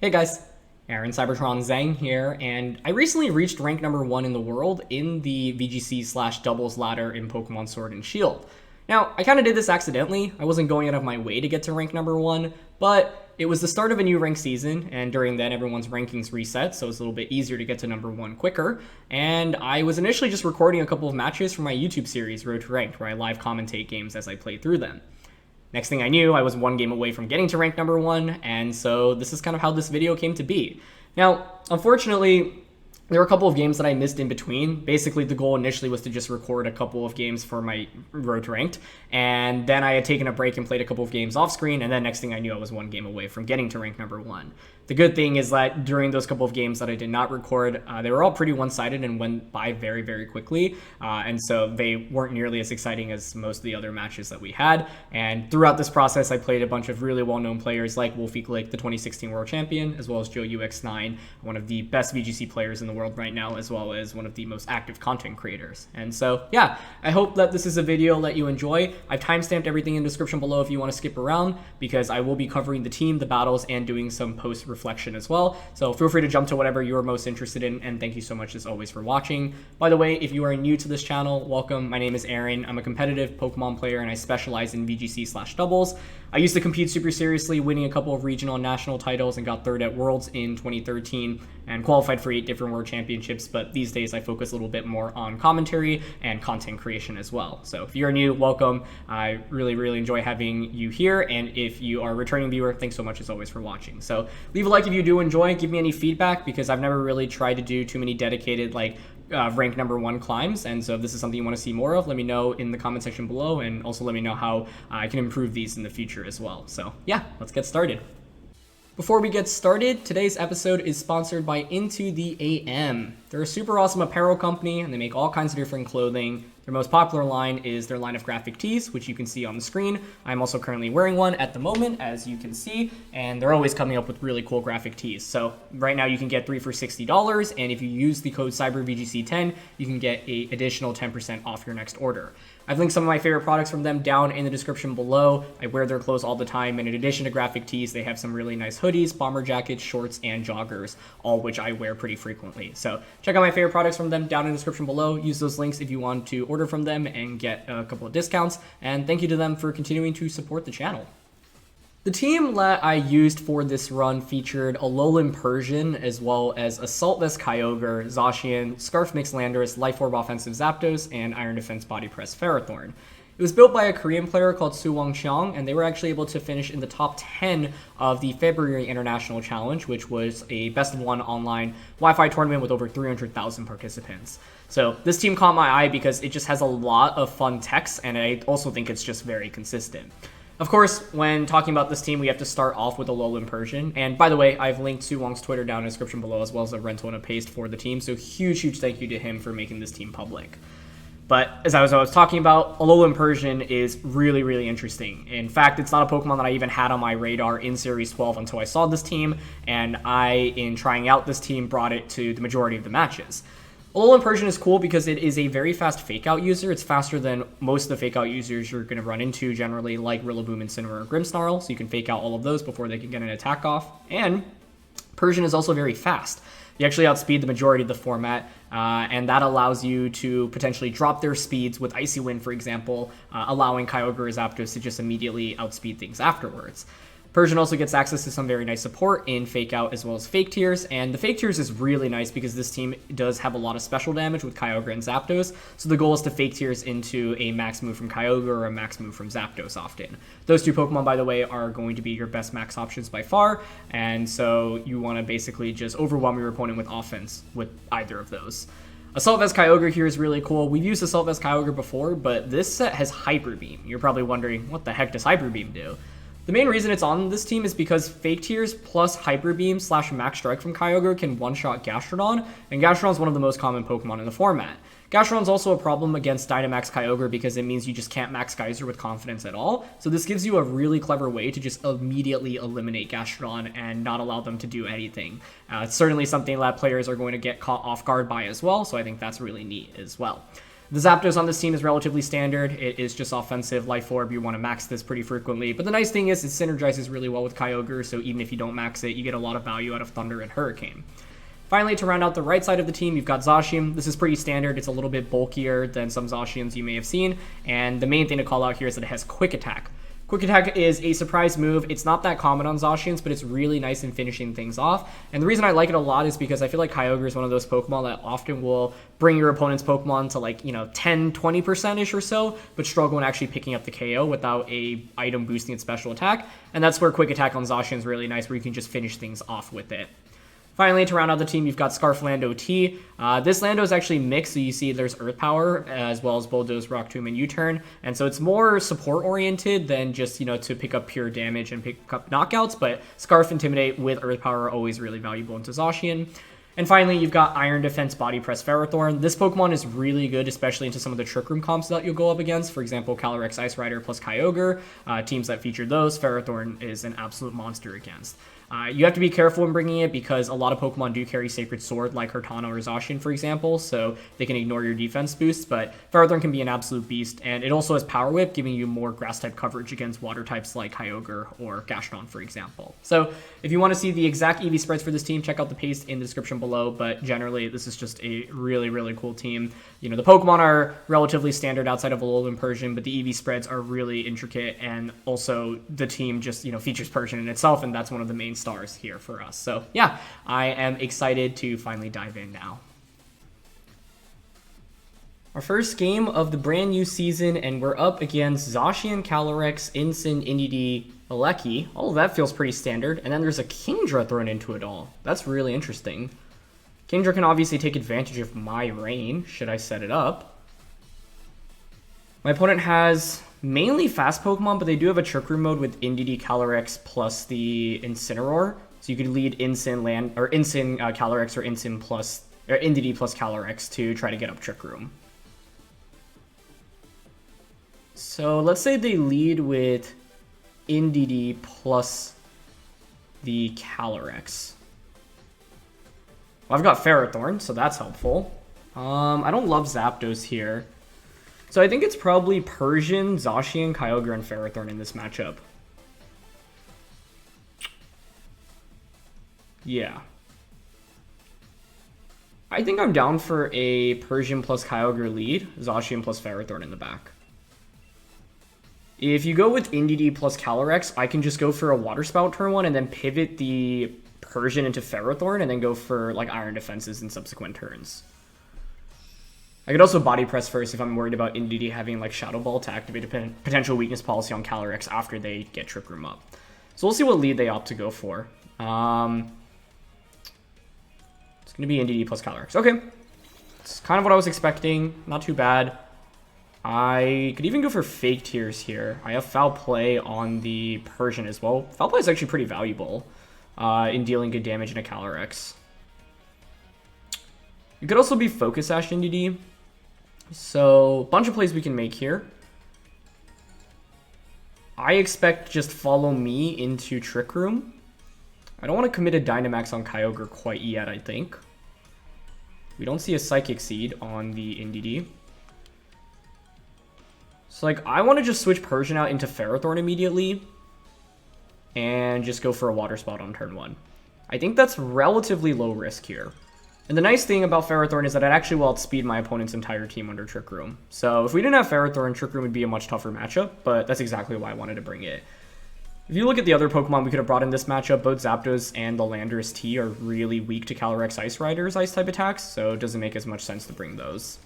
Hey guys, Aaron Cybertron Zhang here, and I recently reached rank number 1 in the world in the VGC/doubles ladder in Pokemon Sword and Shield. Now, I kind of did this accidentally. I wasn't going out of my way to get to rank number 1, but it was the start of a new rank season, and during then everyone's rankings reset, so it's a little bit easier to get to number 1 quicker. And I was initially just recording a couple of matches for my YouTube series, Road to Ranked, where I live commentate games as I play through them. Next thing I knew, I was one game away from getting to rank number 1, and so this is kind of how this video came to be. Now, unfortunately, there were a couple of games that I missed in between. Basically, the goal initially was to just record a couple of games for my Road to Ranked, and then I had taken a break and played a couple of games off screen, and then next thing I knew, I was one game away from getting to rank number 1. The good thing is that during those couple of games that I did not record, they were all pretty one-sided and went by very, very quickly, and so they weren't nearly as exciting as most of the other matches that we had. And throughout this process, I played a bunch of really well-known players like Wolfe, Glick, the 2016 World Champion, as well as Joe UX9, one of the best VGC players in the world right now, as well as one of the most active content creators. And so, yeah, I hope that this is a video that you enjoy. I've timestamped everything in the description below if you want to skip around, because I will be covering the team, the battles, and doing some post-reflection as well. So feel free to jump to whatever you're most interested in, and thank you so much as always for watching. By the way, if you are new to this channel, welcome. My name is Aaron. I'm a competitive Pokemon player, and I specialize in VGC/doubles. I used to compete super seriously, winning a couple of regional and national titles, and got third at Worlds in 2013, and qualified for 8 different World Championships, but these days I focus a little bit more on commentary and content creation as well. So if you're new, welcome. I really enjoy having you here, and if you are a returning viewer, thanks so much as always for watching. So leave a like if you do enjoy, give me any feedback, because I've never really tried to do too many dedicated rank number 1 climbs, and so if this is something you want to see more of, let me know in the comment section below, and also let me know how I can improve these in the future as well. So yeah, let's get started. Before we get started, today's episode is sponsored by Into the AM. They're a super awesome apparel company, and they make all kinds of different clothing. Their most popular line is their line of graphic tees, which you can see on the screen. I'm also currently wearing one at the moment, as you can see, and they're always coming up with really cool graphic tees. So right now you can get 3 for $60, and if you use the code CyberVGC10, you can get an additional 10% off your next order. I've linked some of my favorite products from them down in the description below. I wear their clothes all the time, and in addition to graphic tees, they have some really nice hoodies, bomber jackets, shorts, and joggers, all which I wear pretty frequently. So check out my favorite products from them down in the description below. Use those links if you want to order from them and get a couple of discounts, and thank you to them for continuing to support the channel. The team that I used for this run featured Alolan Persian, as well as Assault Vest Kyogre, Zacian, Scarf Mix Landorus, Life Orb Offensive Zapdos, and Iron Defense Body Press Ferrothorn. It was built by a Korean player called Suwon Cheong, and they were actually able to finish in the top 10 of the February International Challenge, which was a best of 1 online Wi-Fi tournament with over 300,000 participants. So this team caught my eye because it just has a lot of fun techs, and I also think it's just very consistent. Of course, when talking about this team, we have to start off with Alolan Persian. And by the way, I've linked Suwong's Twitter down in the description below, as well as a rental and a paste for the team. So huge thank you to him for making this team public. But as I was talking about, Alolan Persian is really interesting. In fact, it's not a Pokemon that I even had on my radar in Series 12 until I saw this team, and I, in trying out this team, brought it to the majority of the matches. Alolan Persian is cool because it is a very fast fake-out user. It's faster than most of the fake-out users you're going to run into, generally, like Rillaboom, Incineroar, and Grimmsnarl, so you can fake out all of those before they can get an attack off. And Persian is also very fast. You actually outspeed the majority of the format, and that allows you to potentially drop their speeds with Icy Wind, for example, allowing Kyogre or Zapdos to just immediately outspeed things afterwards. Persian also gets access to some very nice support in Fake Out as well as Fake Tears, and the Fake Tears is really nice because this team does have a lot of special damage with Kyogre and Zapdos, so the goal is to Fake Tears into a max move from Kyogre or a max move from Zapdos often. Those two Pokemon, by the way, are going to be your best max options by far, and so you want to basically just overwhelm your opponent with offense with either of those. Assault Vest Kyogre here is really cool. We've used Assault Vest Kyogre before, but this set has Hyper Beam. You're probably wondering, what the heck does Hyper Beam do? The main reason it's on this team is because Fake Tears plus Hyper Beam / Max Strike from Kyogre can one-shot Gastrodon, and Gastrodon is one of the most common Pokemon in the format. Gastrodon's also a problem against Dynamax Kyogre because it means you just can't Max Geyser with confidence at all, so this gives you a really clever way to just immediately eliminate Gastrodon and not allow them to do anything. It's certainly something that players are going to get caught off guard by as well, so I think that's really neat as well. The Zapdos on this team is relatively standard. It is just offensive, Life Orb. You want to max this pretty frequently. But the nice thing is it synergizes really well with Kyogre, so even if you don't max it, you get a lot of value out of Thunder and Hurricane. Finally, to round out the right side of the team, you've got Zacian. This is pretty standard. It's a little bit bulkier than some Zacians you may have seen. And the main thing to call out here is that it has Quick Attack. Quick Attack is a surprise move. It's not that common on Zacians, but it's really nice in finishing things off. And the reason I like it a lot is because I feel like Kyogre is one of those Pokemon that often will bring your opponent's Pokemon to like, 10-20%-ish or so, but struggle in actually picking up the KO without a item boosting its special attack. And that's where Quick Attack on Zacian is really nice, where you can just finish things off with it. Finally, to round out the team, you've got Scarf Lando-T. This Lando is actually mixed, so you see there's Earth Power, as well as Bulldoze, Rock Tomb, and U-Turn. And so it's more support-oriented than just, to pick up pure damage and pick up knockouts, but Scarf, Intimidate with Earth Power are always really valuable into Zacian. And finally, you've got Iron Defense, Body Press, Ferrothorn. This Pokemon is really good, especially into some of the Trick Room comps that you'll go up against. For example, Calyrex Ice Rider plus Kyogre. Teams that feature those, Ferrothorn is an absolute monster against. You have to be careful in bringing it because a lot of Pokemon do carry Sacred Sword, like Kartana or Zacian, for example, so they can ignore your defense boosts, but Ferrothorn can be an absolute beast, and it also has Power Whip, giving you more Grass-type coverage against Water types like Kyogre or Gastrodon, for example. So if you want to see the exact EV spreads for this team, check out the paste in the description below, but generally, this is just a really, really cool team. The Pokemon are relatively standard outside of Alolan Persian, but the EV spreads are really intricate, and also the team just, features Persian in itself, and that's one of the main stars here for us. So yeah, I am excited to finally dive in now. Our first game of the brand new season, and we're up against Zacian, Calyrex, Incin, Indeedee, Glick. All of that feels pretty standard, and then there's a Kingdra thrown into it all. That's really interesting. Kingdra can obviously take advantage of my rain, should I set it up. My opponent has mainly fast Pokemon, but they do have a Trick Room mode with Indeedee, Calyrex plus the Incineroar. So you could lead Incin, Calyrex, or Indeedee plus Calyrex to try to get up Trick Room. So let's say they lead with Indeedee plus the Calyrex. Well, I've got Ferrothorn, so that's helpful. I don't love Zapdos here. So I think it's probably Persian, Zacian, Kyogre, and Ferrothorn in this matchup. Yeah. I think I'm down for a Persian plus Kyogre lead, Zacian plus Ferrothorn in the back. If you go with Indeedee plus Calyrex, I can just go for a Water Spout turn 1 and then pivot the Persian into Ferrothorn and then go for like Iron Defenses in subsequent turns. I could also Body Press first if I'm worried about Indeedee having like Shadow Ball to activate a potential weakness policy on Calyrex after they get Trick Room up. So we'll see what lead they opt to go for. It's going to be Indeedee plus Calyrex. Okay. It's kind of what I was expecting. Not too bad. I could even go for Fake Tears here. I have Foul Play on the Persian as well. Foul Play is actually pretty valuable in dealing good damage in a Calyrex. It could also be Focus Sash Indeedee. So, a bunch of plays we can make here. I expect just Follow Me into Trick Room. I don't want to commit a Dynamax on Kyogre quite yet, I think. We don't see a Psychic Seed on the Indeedee. So, I want to just switch Persian out into Ferrothorn immediately. And just go for a Water Spout on turn 1. I think that's relatively low risk here. And the nice thing about Ferrothorn is that it actually will outspeed my opponent's entire team under Trick Room. So if we didn't have Ferrothorn, Trick Room would be a much tougher matchup, but that's exactly why I wanted to bring it. If you look at the other Pokemon we could have brought in this matchup, both Zapdos and the Landorus-T are really weak to Calyrex Ice Rider's Ice-type attacks, so it doesn't make as much sense to bring those.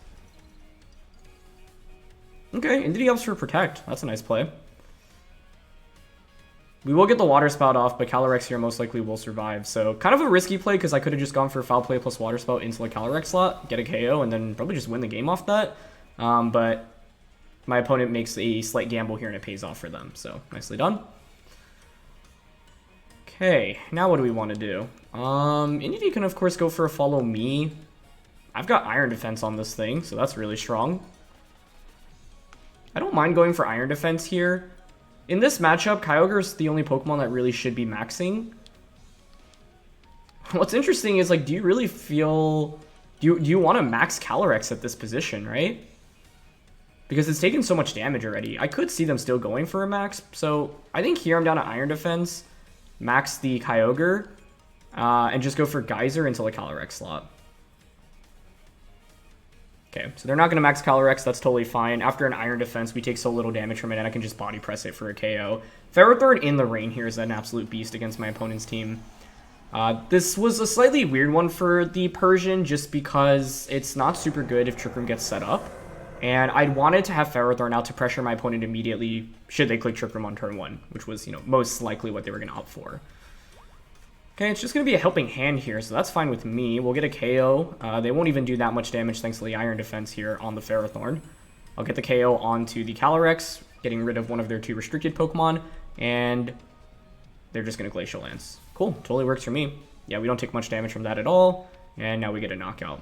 Okay, Indeedee opts for Protect. That's a nice play. We will get the Water Spout off, but Calyrex here most likely will survive. So kind of a risky play because I could have just gone for Foul Play plus Water Spout into the Calyrex slot, get a KO, and then probably just win the game off that. But my opponent makes a slight gamble here and it pays off for them. So nicely done. Okay, now what do we want to do? Indeedee can of course go for a Follow Me. I've got Iron Defense on this thing, so that's really strong. I don't mind going for Iron Defense here. In this matchup, Kyogre is the only Pokemon that really should be maxing. What's interesting is, do you really feel... Do you want to max Calyrex at this position, right? because it's taken so much damage already. I could see them still going for a max, so I think here I'm down to Iron Defense, max the Kyogre, and just go for Geyser until the Calyrex slot. Okay, so they're not going to max Calyrex, that's totally fine. After an Iron Defense, we take so little damage from it, and I can just Body Press it for a KO. Ferrothorn in the rain here is an absolute beast against my opponent's team. This was a slightly weird one for the Persian, just because it's not super good if Trick Room gets set up. And I wanted to have Ferrothorn out to pressure my opponent immediately should they click Trick Room on turn 1, which was, you know, most likely what they were going to opt for. Okay, it's just going to be a helping hand here, so that's fine with me. We'll get a KO. They won't even do that much damage thanks to the Iron Defense here on the Ferrothorn. I'll get the KO onto the Calyrex, getting rid of one of their 2 restricted Pokemon, and they're just going to Glacial Lance. Cool, totally works for me. Yeah, we don't take much damage from that at all, and now we get a knockout.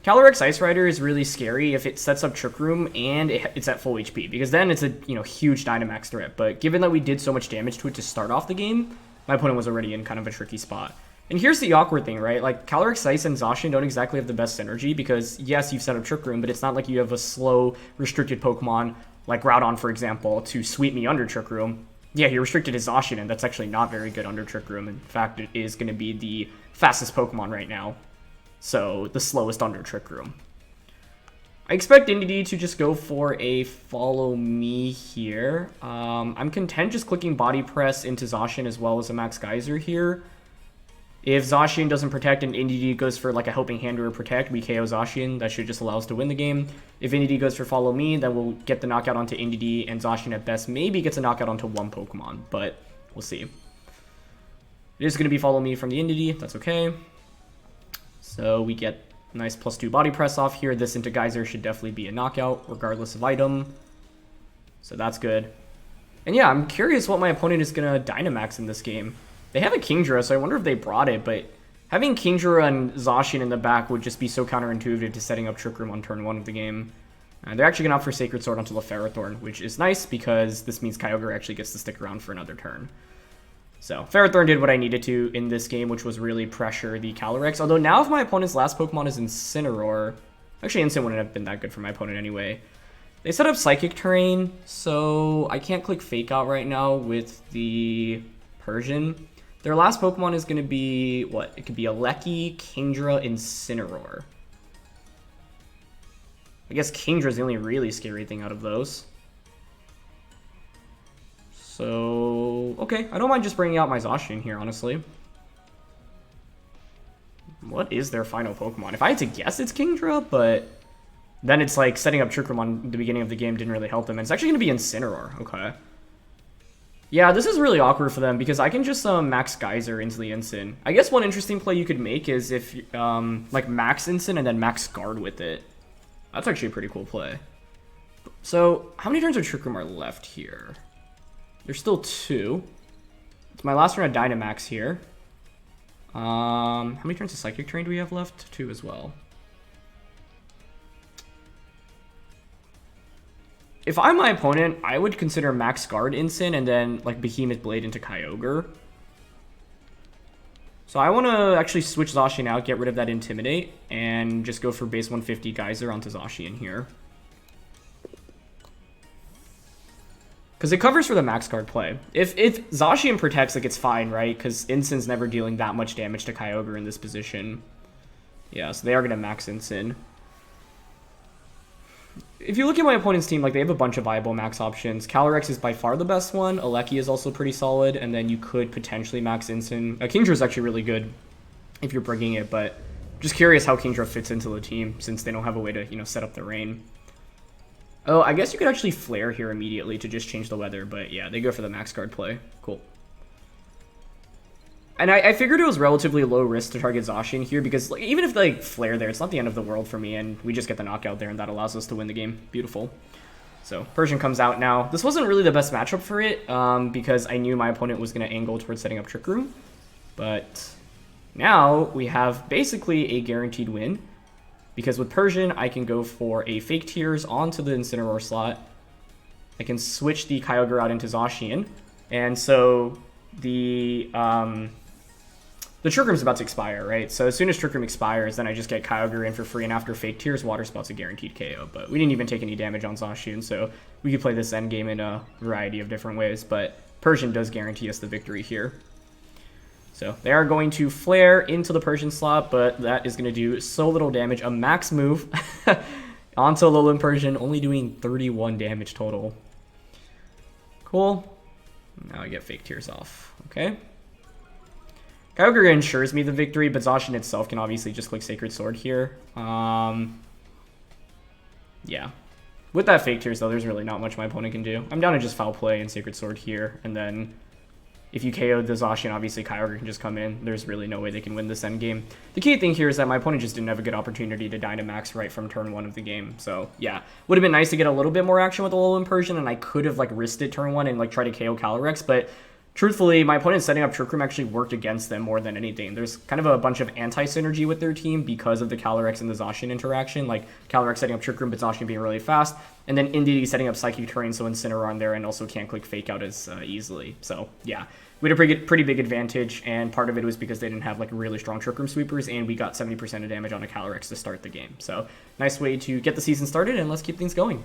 Calyrex Ice Rider is really scary if it sets up Trick Room and it's at full HP, because then it's a huge Dynamax threat. But given that we did so much damage to it to start off the game, my opponent was already in kind of a tricky spot. And here's the awkward thing, right? Like, Calyrex Ice and Zacian don't exactly have the best synergy, because yes, you've set up Trick Room, but it's not like you have a slow, restricted Pokemon, like Groudon, for example, to sweep me under Trick Room. Yeah, he restricted his Zacian, and that's actually not very good under Trick Room. In fact, it is going to be the fastest Pokemon right now. So, the slowest under Trick Room. I expect Indeedee to just go for a follow me here. I'm content just clicking Body Press into Zacian as well as a Max Geyser here. If Zacian doesn't protect and Indeedee goes for like a helping hand or a protect, we KO Zacian. That should just allow us to win the game. If Indeedee goes for follow me, then we'll get the knockout onto Indeedee, and Zacian at best maybe gets a knockout onto one Pokemon, but we'll see. It is going to be follow me from the Indeedee, that's okay. So we get a nice +2 Body Press off here. This into Geyser should definitely be a knockout, regardless of item. So that's good. And yeah, I'm curious what my opponent is going to Dynamax in this game. They have a Kingdra, so I wonder if they brought it, but having Kingdra and Zacian in the back would just be so counterintuitive to setting up Trick Room on turn 1 of the game. They're actually going to opt for Sacred Sword onto the Ferrothorn, which is nice because this means Kyogre actually gets to stick around for another turn. So, Ferrothorn did what I needed to in this game, which was really pressure the Calyrex. Although now if my opponent's last Pokemon is Incineroar, actually Incin wouldn't have been that good for my opponent anyway. They set up Psychic Terrain, so I can't click Fake Out right now with the Persian. Their last Pokemon is going to be, what? It could be Glick, Kingdra, Incineroar. I guess Kingdra is the only really scary thing out of those. So, okay, I don't mind just bringing out my Zacian here, honestly. What is their final Pokemon? If I had to guess, it's Kingdra, but then it's like setting up Trick Room on the beginning of the game didn't really help them. And it's actually going to be Incineroar, okay. Yeah, this is really awkward for them because I can just Max Geyser into the Incin. I guess one interesting play you could make is if, like, Max Incin and then Max Guard with it. That's actually a pretty cool play. So, how many turns of Trick Room are left here? There's still 2. It's my last turn of Dynamax here. How many turns of Psychic Terrain do we have left? 2 as well. If I'm my opponent, I would consider Max Guard Incin and then like Behemoth Blade into Kyogre. So I want to actually switch Zacian out, get rid of that Intimidate, and just go for base 150 Geyser onto Zacian here. Because it covers for the Max Guard play. If Zacian protects, like, it's fine, right? Because Incin's never dealing that much damage to Kyogre in this position. Yeah, so they are going to max Incin. If you look at my opponent's team, like, they have a bunch of viable max options. Calyrex is by far the best one. Glick is also pretty solid. And then you could potentially max Incin. Kingdra is actually really good if you're bringing it, but just curious how Kingdra fits into the team since they don't have a way to, you know, set up the rain. Oh, I guess you could actually Flare here immediately to just change the weather, but yeah, they go for the Max Guard play. Cool. And I figured it was relatively low risk to target Zacian here because, like, even if they Flare there, it's not the end of the world for me, and we just get the knockout there, and that allows us to win the game. Beautiful. So, Persian comes out now. This wasn't really the best matchup for it because I knew my opponent was going to angle towards setting up Trick Room, but now we have basically a guaranteed win. Because with Persian, I can go for a Fake Tears onto the Incineroar slot. I can switch the Kyogre out into Zacian. And so the the Trick Room's about to expire, right? So as soon as Trick Room expires, then I just get Kyogre in for free, and after Fake Tears, Water Spout's a guaranteed KO. But we didn't even take any damage on Zacian, so we could play this endgame in a variety of different ways. But Persian does guarantee us the victory here. So they are going to Flare into the Persian slot, but that is going to do so little damage. A max move onto Alolan Persian, only doing 31 damage total. Cool. Now I get Fake Tears off. Okay. Kyogre ensures me the victory, but Zacian itself can obviously just click Sacred Sword here. Yeah. With that Fake Tears, though, there's really not much my opponent can do. I'm down to just Foul Play and Sacred Sword here, and then if you KO the Zacian, obviously Kyogre can just come in. There's really no way they can win this endgame. The key thing here is that my opponent just didn't have a good opportunity to Dynamax right from turn 1 of the game. So, yeah. Would have been nice to get a little bit more action with the Alolan Persian, and I could have, like, risked it turn 1 and, like, try to KO Calyrex, but truthfully, my opponent setting up Trick Room actually worked against them more than anything. There's kind of a bunch of anti-synergy with their team because of the Calyrex and the Zacian interaction, like Calyrex setting up Trick Room, but Zacian being really fast, and then Indeedee setting up Psychic Terrain, so Incineroar on there, and also can't click Fake Out as easily. So, yeah. We had a pretty big advantage, and part of it was because they didn't have like really strong Trick Room sweepers, and we got 70% of damage on a Calyrex to start the game. So, nice way to get the season started, and let's keep things going.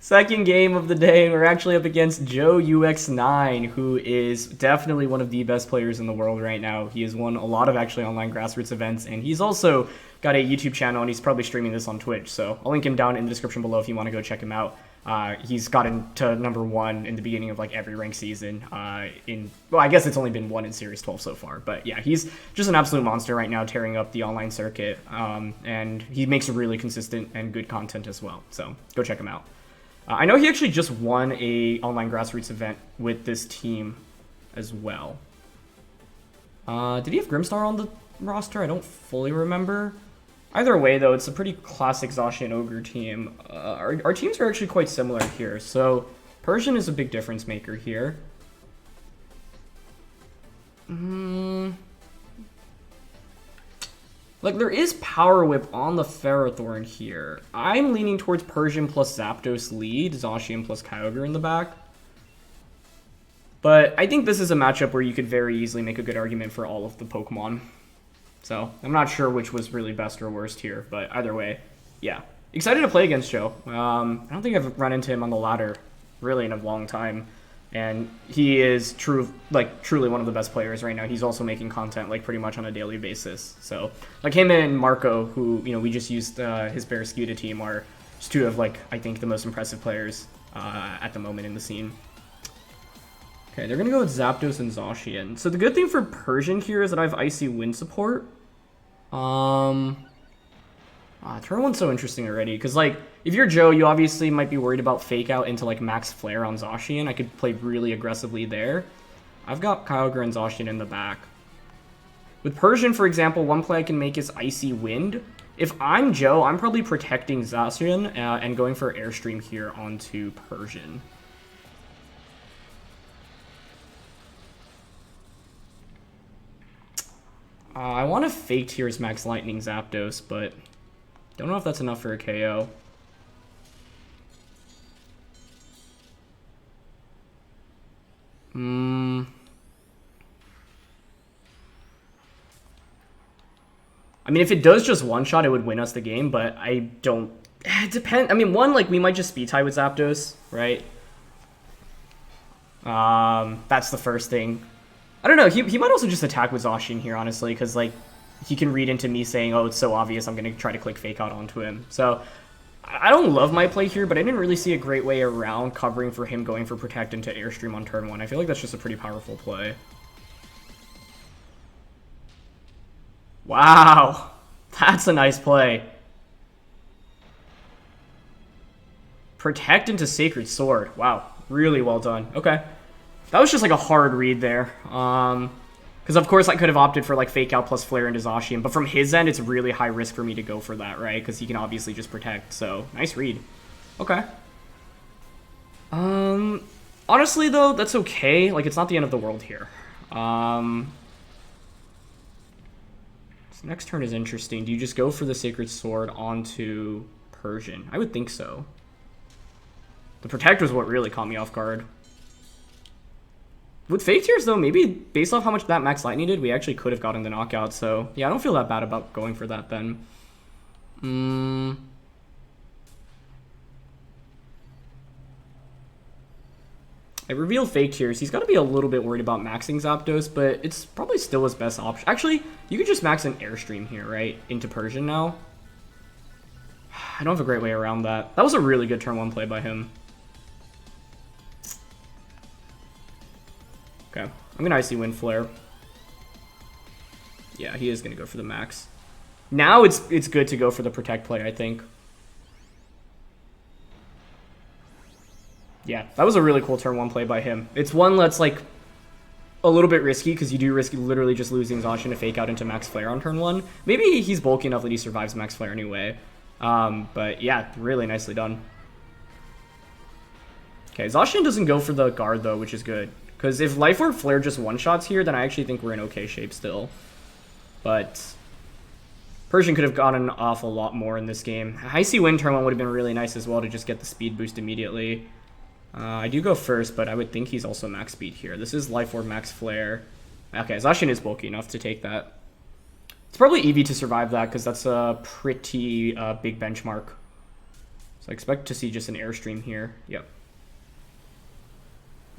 Second game of the day, we're actually up against Joe UX9, who is definitely one of the best players in the world right now. He has won a lot of actually online grassroots events, and he's also got a YouTube channel, and he's probably streaming this on Twitch. So I'll link him down in the description below if you want to go check him out. He's gotten to #1 in the beginning of like every ranked season. Well, I guess it's only been one in Series 12 so far, but yeah, he's just an absolute monster right now, tearing up the online circuit, and he makes really consistent and good content as well. So go check him out. I know he actually just won a online grassroots event with this team as well. Did he have Grimstar on the roster? I don't fully remember. Either way, though, it's a pretty classic Zacian Ogre team. Our teams are actually quite similar here. So Persian is a big difference maker here. Like, there is Power Whip on the Ferrothorn here. I'm leaning towards Persian plus Zapdos lead, Zacian plus Kyogre in the back. But I think this is a matchup where you could very easily make a good argument for all of the Pokemon. So, I'm not sure which was really best or worst here, but either way, yeah. Excited to play against Joe. I don't think I've run into him on the ladder really in a long time. And he is truly one of the best players right now. He's also making content like pretty much on a daily basis. So like him and Marco, who we just used his Barraskewda team, are just two of like I think the most impressive players at the moment in the scene. Okay, they're gonna go with Zapdos and Zacian. So the good thing for Persian here is that I have Icy Wind support. Turn 1's so interesting already, because, like, if you're Joe, you obviously might be worried about Fake Out into, like, Max Flare on Zacian. I could play really aggressively there. I've got Kyogre and Zacian in the back. With Persian, for example, one play I can make is Icy Wind. If I'm Joe, I'm probably protecting Zacian and going for Airstream here onto Persian. I want to Fake Tears Max Lightning Zapdos, but don't know if that's enough for a KO. I mean, if it does just one-shot, it would win us the game, but I don't... It depends. I mean, one, like, we might just speed tie with Zapdos, right? That's the first thing. I don't know. He might also just attack with Zacian here, honestly, because, like, he can read into me saying, oh, it's so obvious, I'm going to try to click Fake Out onto him. So, I don't love my play here, but I didn't really see a great way around covering for him going for Protect into Airstream on turn 1. I feel like that's just a pretty powerful play. Wow, that's a nice play. Protect into Sacred Sword. Wow, really well done. Okay. That was just like a hard read there. Because of course I could have opted for like Fake Out plus Flare into Zacian, but from his end it's really high risk for me to go for that, right? Because he can obviously just Protect, so nice read. Okay. Honestly though, that's okay. Like, it's not the end of the world here. So next turn is interesting. Do you just go for the Sacred Sword onto Persian? I would think so. The Protect was what really caught me off guard. With Fake Tears, though, maybe based off how much that Max Lightning did, we actually could have gotten the knockout. So, yeah, I don't feel that bad about going for that then. I revealed Fake Tears. He's got to be a little bit worried about maxing Zapdos, but it's probably still his best option. Actually, you could just max an Airstream here, right? Into Persian now. I don't have a great way around that. That was a really good turn 1 play by him. Okay, I'm going to Icy Wind Flare. Yeah, he is going to go for the max. Now it's good to go for the Protect play, I think. Yeah, that was a really cool turn 1 play by him. It's one that's like a little bit risky because you do risk literally just losing Zacian to Fake Out into Max Flare on turn 1. Maybe he's bulky enough that he survives Max Flare anyway. But yeah, really nicely done. Okay, Zacian doesn't go for the guard though, which is good. Because if Life Orb Flare just one-shots here, then I actually think we're in okay shape still. But Persian could have gotten off a lot more in this game. Icy Wind turn 1 would have been really nice as well to just get the speed boost immediately. I do go first, but I would think he's also max speed here. This is Life Orb Max Flare. Okay, Zacian is bulky enough to take that. It's probably Eevee to survive that because that's a pretty big benchmark. So I expect to see just an Airstream here. Yep.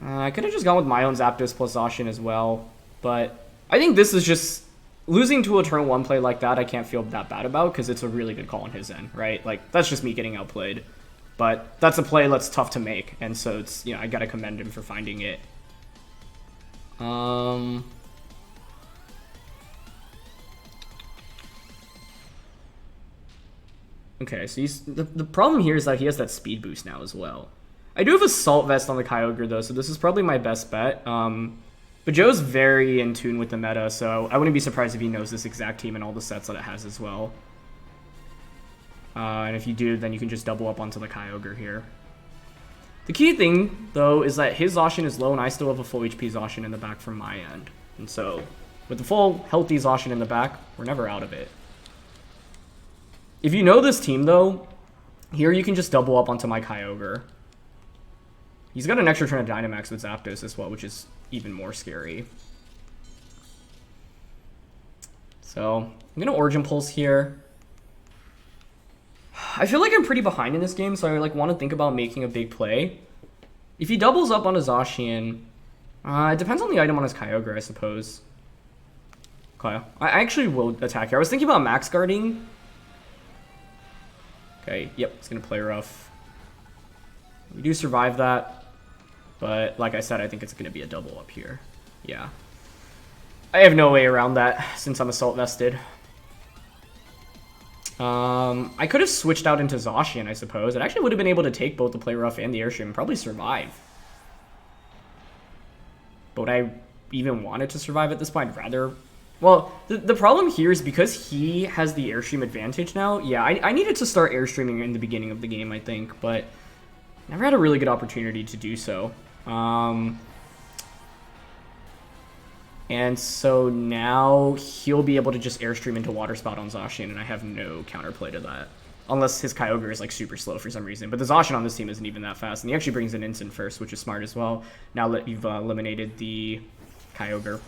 I could have just gone with my own Zapdos plus Zacian as well, but I think this is just losing to a turn 1 play like that. I can't feel that bad about because it's a really good call on his end, right? Like that's just me getting outplayed. But that's a play that's tough to make, and so it's, you know, I gotta commend him for finding it. Okay, so the problem here is that he has that speed boost now as well. I do have Assault Vest on the Kyogre though, so this is probably my best bet. But Joe's very in tune with the meta, so I wouldn't be surprised if he knows this exact team and all the sets that it has as well. And if you do, then you can just double up onto the Kyogre here. The key thing, though, is that his Zacian is low, and I still have a full HP Zacian in the back from my end. And so, with the full healthy Zacian in the back, we're never out of it. If you know this team, though, here you can just double up onto my Kyogre. He's got an extra turn of Dynamax with Zapdos as well, which is even more scary. So, I'm going to Origin Pulse here. I feel like I'm pretty behind in this game, so I like want to think about making a big play. If he doubles up on a Zacian, it depends on the item on his Kyogre, I suppose. Okay, I actually will attack here. I was thinking about max guarding. Okay, yep, it's going to play rough. We do survive that, but like I said, I think it's going to be a double up here. Yeah. I have no way around that since I'm Assault Vested. I could have switched out into Zacian, I suppose. It actually would have been able to take both the Play Rough and the Airstream and probably survive. But would I even want it to survive at this point? I'd rather... Well, the problem here is because he has the Airstream advantage now. Yeah, I needed to start Airstreaming in the beginning of the game, I think, but never had a really good opportunity to do so. And so now he'll be able to just Airstream into Water Spout on Zacian, and I have no counterplay to that. Unless his Kyogre is like super slow for some reason. But the Zacian on this team isn't even that fast, and he actually brings an Instant first, which is smart as well. Now that you've eliminated the Kyogre.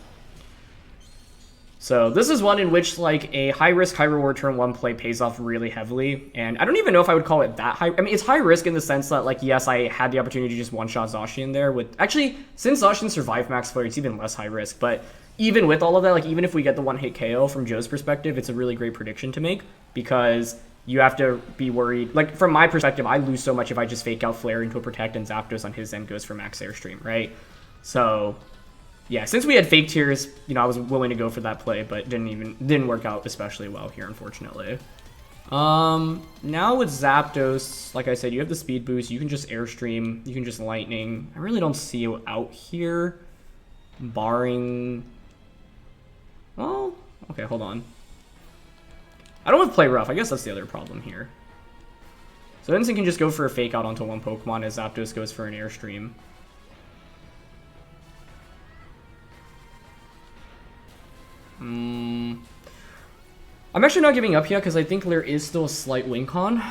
So this is one in which like a high risk, high reward turn 1 play pays off really heavily. And I don't even know if I would call it that high. I mean, it's high risk in the sense that like, yes, I had the opportunity to just one-shot Zacian there with... Actually, since Zacian survived Max Flare, it's even less high risk. But even with all of that, like even if we get the one-hit KO from Joe's perspective, it's a really great prediction to make because you have to be worried. Like from my perspective, I lose so much if I just fake out Flare into a Protect and Zapdos on his end goes for Max Airstream, right? So... yeah, since we had Fake Tears, you know, I was willing to go for that play, but didn't work out especially well here, unfortunately. Now with Zapdos, like I said, you have the speed boost. You can just Airstream. You can just Lightning. I really don't see you out here, barring... well, okay, hold on. I don't want to play rough. I guess that's the other problem here. So Instinct can just go for a Fake Out onto one Pokemon as Zapdos goes for an Airstream. I'm actually not giving up yet because I think there is still a slight win con.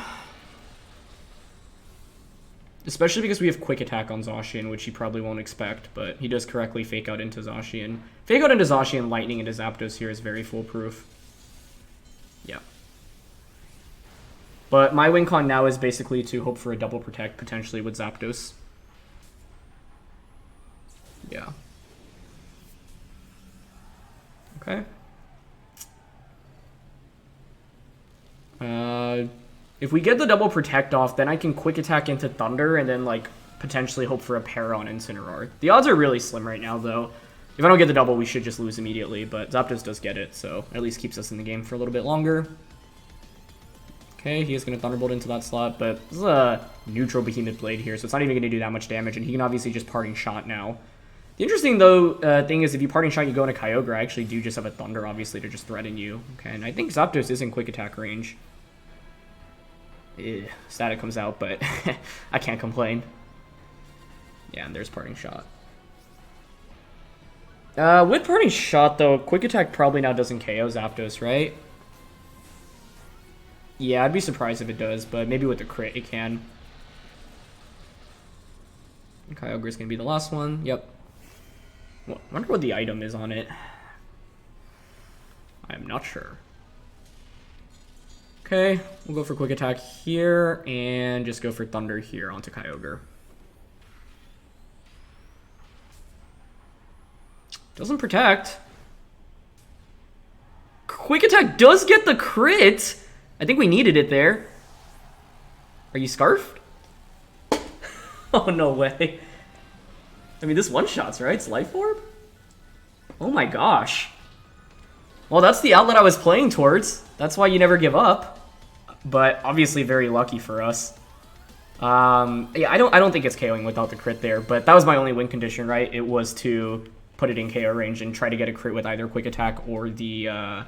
especially because we have Quick Attack on Zacian, which he probably won't expect, but he does correctly Fake Out into Zacian. Fake Out into Zacian, Lightning into Zapdos here is very foolproof. Yeah. But my win con now is basically to hope for a double protect, potentially with Zapdos. Yeah. Okay. If we get the double protect off, then I can quick attack into Thunder and then like potentially hope for a pair on Incineroar. The odds are really slim right now though. If I don't get the double, we should just lose immediately, but Zapdos does get it, so at least keeps us in the game for a little bit longer. Okay, he is going to Thunderbolt into that slot, but this is a neutral Behemoth Blade here, so it's not even going to do that much damage, and he can obviously just Parting Shot now. The interesting, though, thing is if you Parting Shot, you go into Kyogre, I actually do just have a Thunder, obviously, to just threaten you. Okay, and I think Zapdos is in Quick Attack range. Static comes out, but I can't complain. Yeah, and there's Parting Shot. With Parting Shot, though, Quick Attack probably now doesn't KO Zapdos, right? Yeah, I'd be surprised if it does, but maybe with the crit it can. Kyogre's gonna be the last one. Yep. Well, I wonder what the item is on it. I'm not sure. Okay, we'll go for Quick Attack here, and just go for Thunder here onto Kyogre. Doesn't protect. Quick Attack does get the crit! I think we needed it there. Are you Scarfed? Oh, no way. I mean, this one-shots, right? It's Life Orb? Oh my gosh. Well, that's the outlet I was playing towards. That's why you never give up. But obviously very lucky for us. Yeah, I don't think it's KOing without the crit there, but that was my only win condition, right? It was to put it in KO range and try to get a crit with either Quick Attack or the...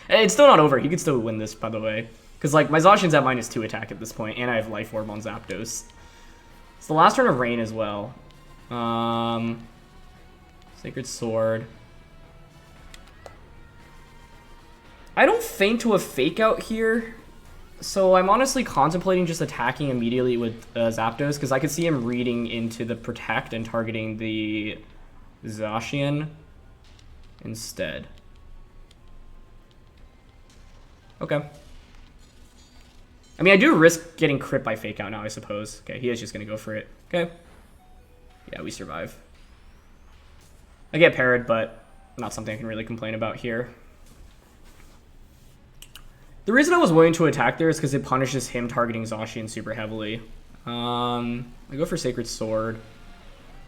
It's still not over. He could still win this, by the way. Because, like, my Zacian's at -2 attack at this point, and I have Life Orb on Zapdos. It's the last turn of Rain as well. Sacred Sword. I don't feint to a Fake Out here, so I'm honestly contemplating just attacking immediately with Zapdos, because I could see him reading into the Protect and targeting the Zacian instead. Okay. I mean, I do risk getting crit by Fake Out now, I suppose. Okay, he is just going to go for it. Okay. Yeah, we survive. I get parried, but not something I can really complain about here. The reason I was willing to attack there is because it punishes him targeting Zacian super heavily. I go for Sacred Sword.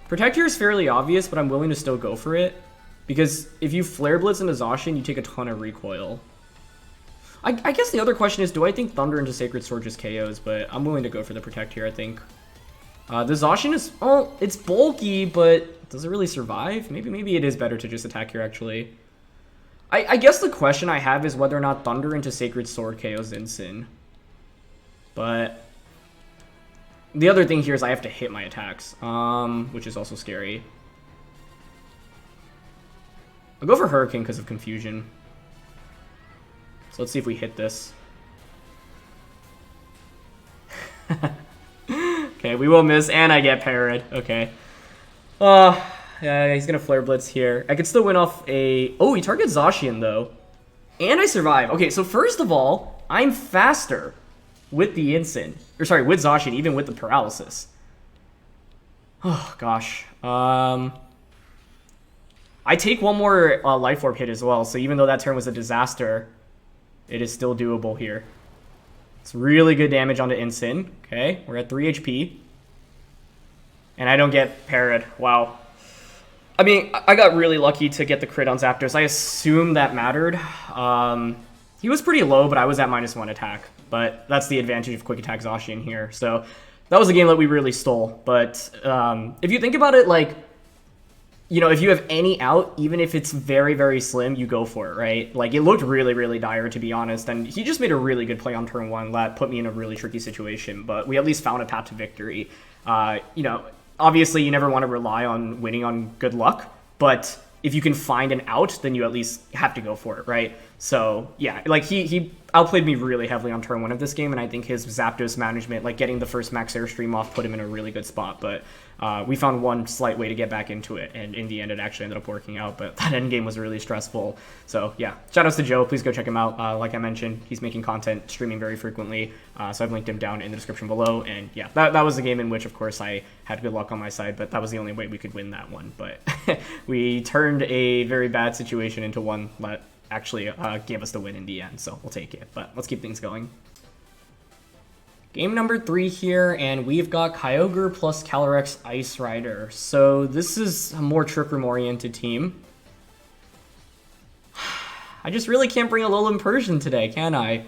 Protect here is fairly obvious, but I'm willing to still go for it. Because if you Flare Blitz into Zacian, you take a ton of recoil. I guess the other question is, do I think Thunder into Sacred Sword just KOs? But I'm willing to go for the Protect here, I think. The Zacian is... Oh, it's bulky, but does it really survive? Maybe it is better to just attack here, actually. I guess the question I have is whether or not Thunder into Sacred Sword KOs Incin. But... the other thing here is I have to hit my attacks, which is also scary. I'll go for Hurricane because of Confusion. So let's see if we hit this. Okay, we will miss, and I get parried. Okay. Yeah, he's gonna Flare Blitz here. I could still win off a... Oh, he targets Zacian, though. And I survive. Okay, so first of all, I'm faster with the Incin. Or sorry, with Zacian, even with the Paralysis. Oh, gosh. I take one more Life Orb hit as well, so even though that turn was a disaster... it is still doable here. It's really good damage onto Incin. Okay, we're at 3 HP. And I don't get parried. Wow. I mean, I got really lucky to get the crit on Zapdos. I assume that mattered. He was pretty low, but I was at -1 attack. But that's the advantage of Quick Attack Zacian here. So that was a game that we really stole. But if you think about it, like... you know, if you have any out, even if it's very, very slim, you go for it, right? Like, it looked really, really dire, to be honest, and he just made a really good play on turn 1 that put me in a really tricky situation, but we at least found a path to victory. You know, obviously, you never want to rely on winning on good luck, but if you can find an out, then you at least have to go for it, right? So, yeah, like, outplayed me really heavily on turn 1 of this game, and I think his Zapdos management, like getting the first max airstream off, put him in a really good spot. But we found one slight way to get back into it, and in the end, it actually ended up working out. But that end game was really stressful. So yeah, shout outs to Joe. Please go check him out. Like I mentioned, he's making content, streaming very frequently. So I've linked him down in the description below. And yeah, that was a game in which, of course, I had good luck on my side, but that was the only way we could win that one. But we turned a very bad situation into one that actually gave us the win in the end, so we'll take it. But let's keep things going. Game number 3 here, and we've got Kyogre plus Calyrex Ice Rider. So this is a more Trick Room oriented team. I just really can't bring Alolan Persian today, can I?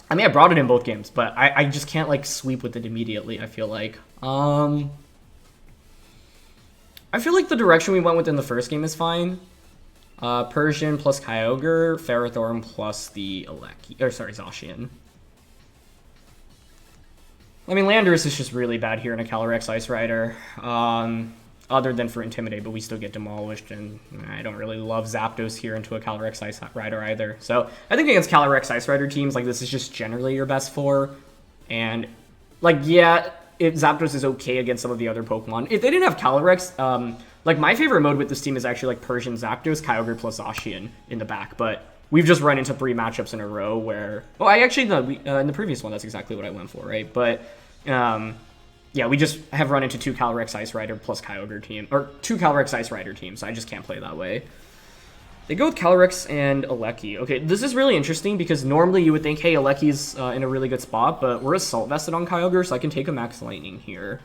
I mean, I brought it in both games, but I just can't like sweep with it immediately, I feel like. I feel like the direction we went with in the first game is fine. Persian plus Kyogre, Ferrothorn plus the Zacian. I mean, Landorus is just really bad here in a Calyrex Ice Rider, other than for Intimidate, but we still get demolished, and I don't really love Zapdos here into a Calyrex Ice Rider either. So I think against Calyrex Ice Rider teams, like, this is just generally your best 4, and, like, yeah, Zapdos is okay against some of the other Pokemon. If they didn't have Calyrex, like, my favorite mode with this team is actually, like, Persian, Zapdos, Kyogre plus Zacian in the back, but we've just run into 3 matchups in a row where... Well, I actually... No, in the previous one, that's exactly what I went for, right? But, yeah, we just have run into 2 Calyrex Ice Rider plus Kyogre team... Or 2 Calyrex Ice Rider teams, so I just can't play that way. They go with Calyrex and Glick. Okay, this is really interesting because normally you would think, hey, Glick's in a really good spot, but we're Assault Vested on Kyogre, so I can take a Max Lightning here.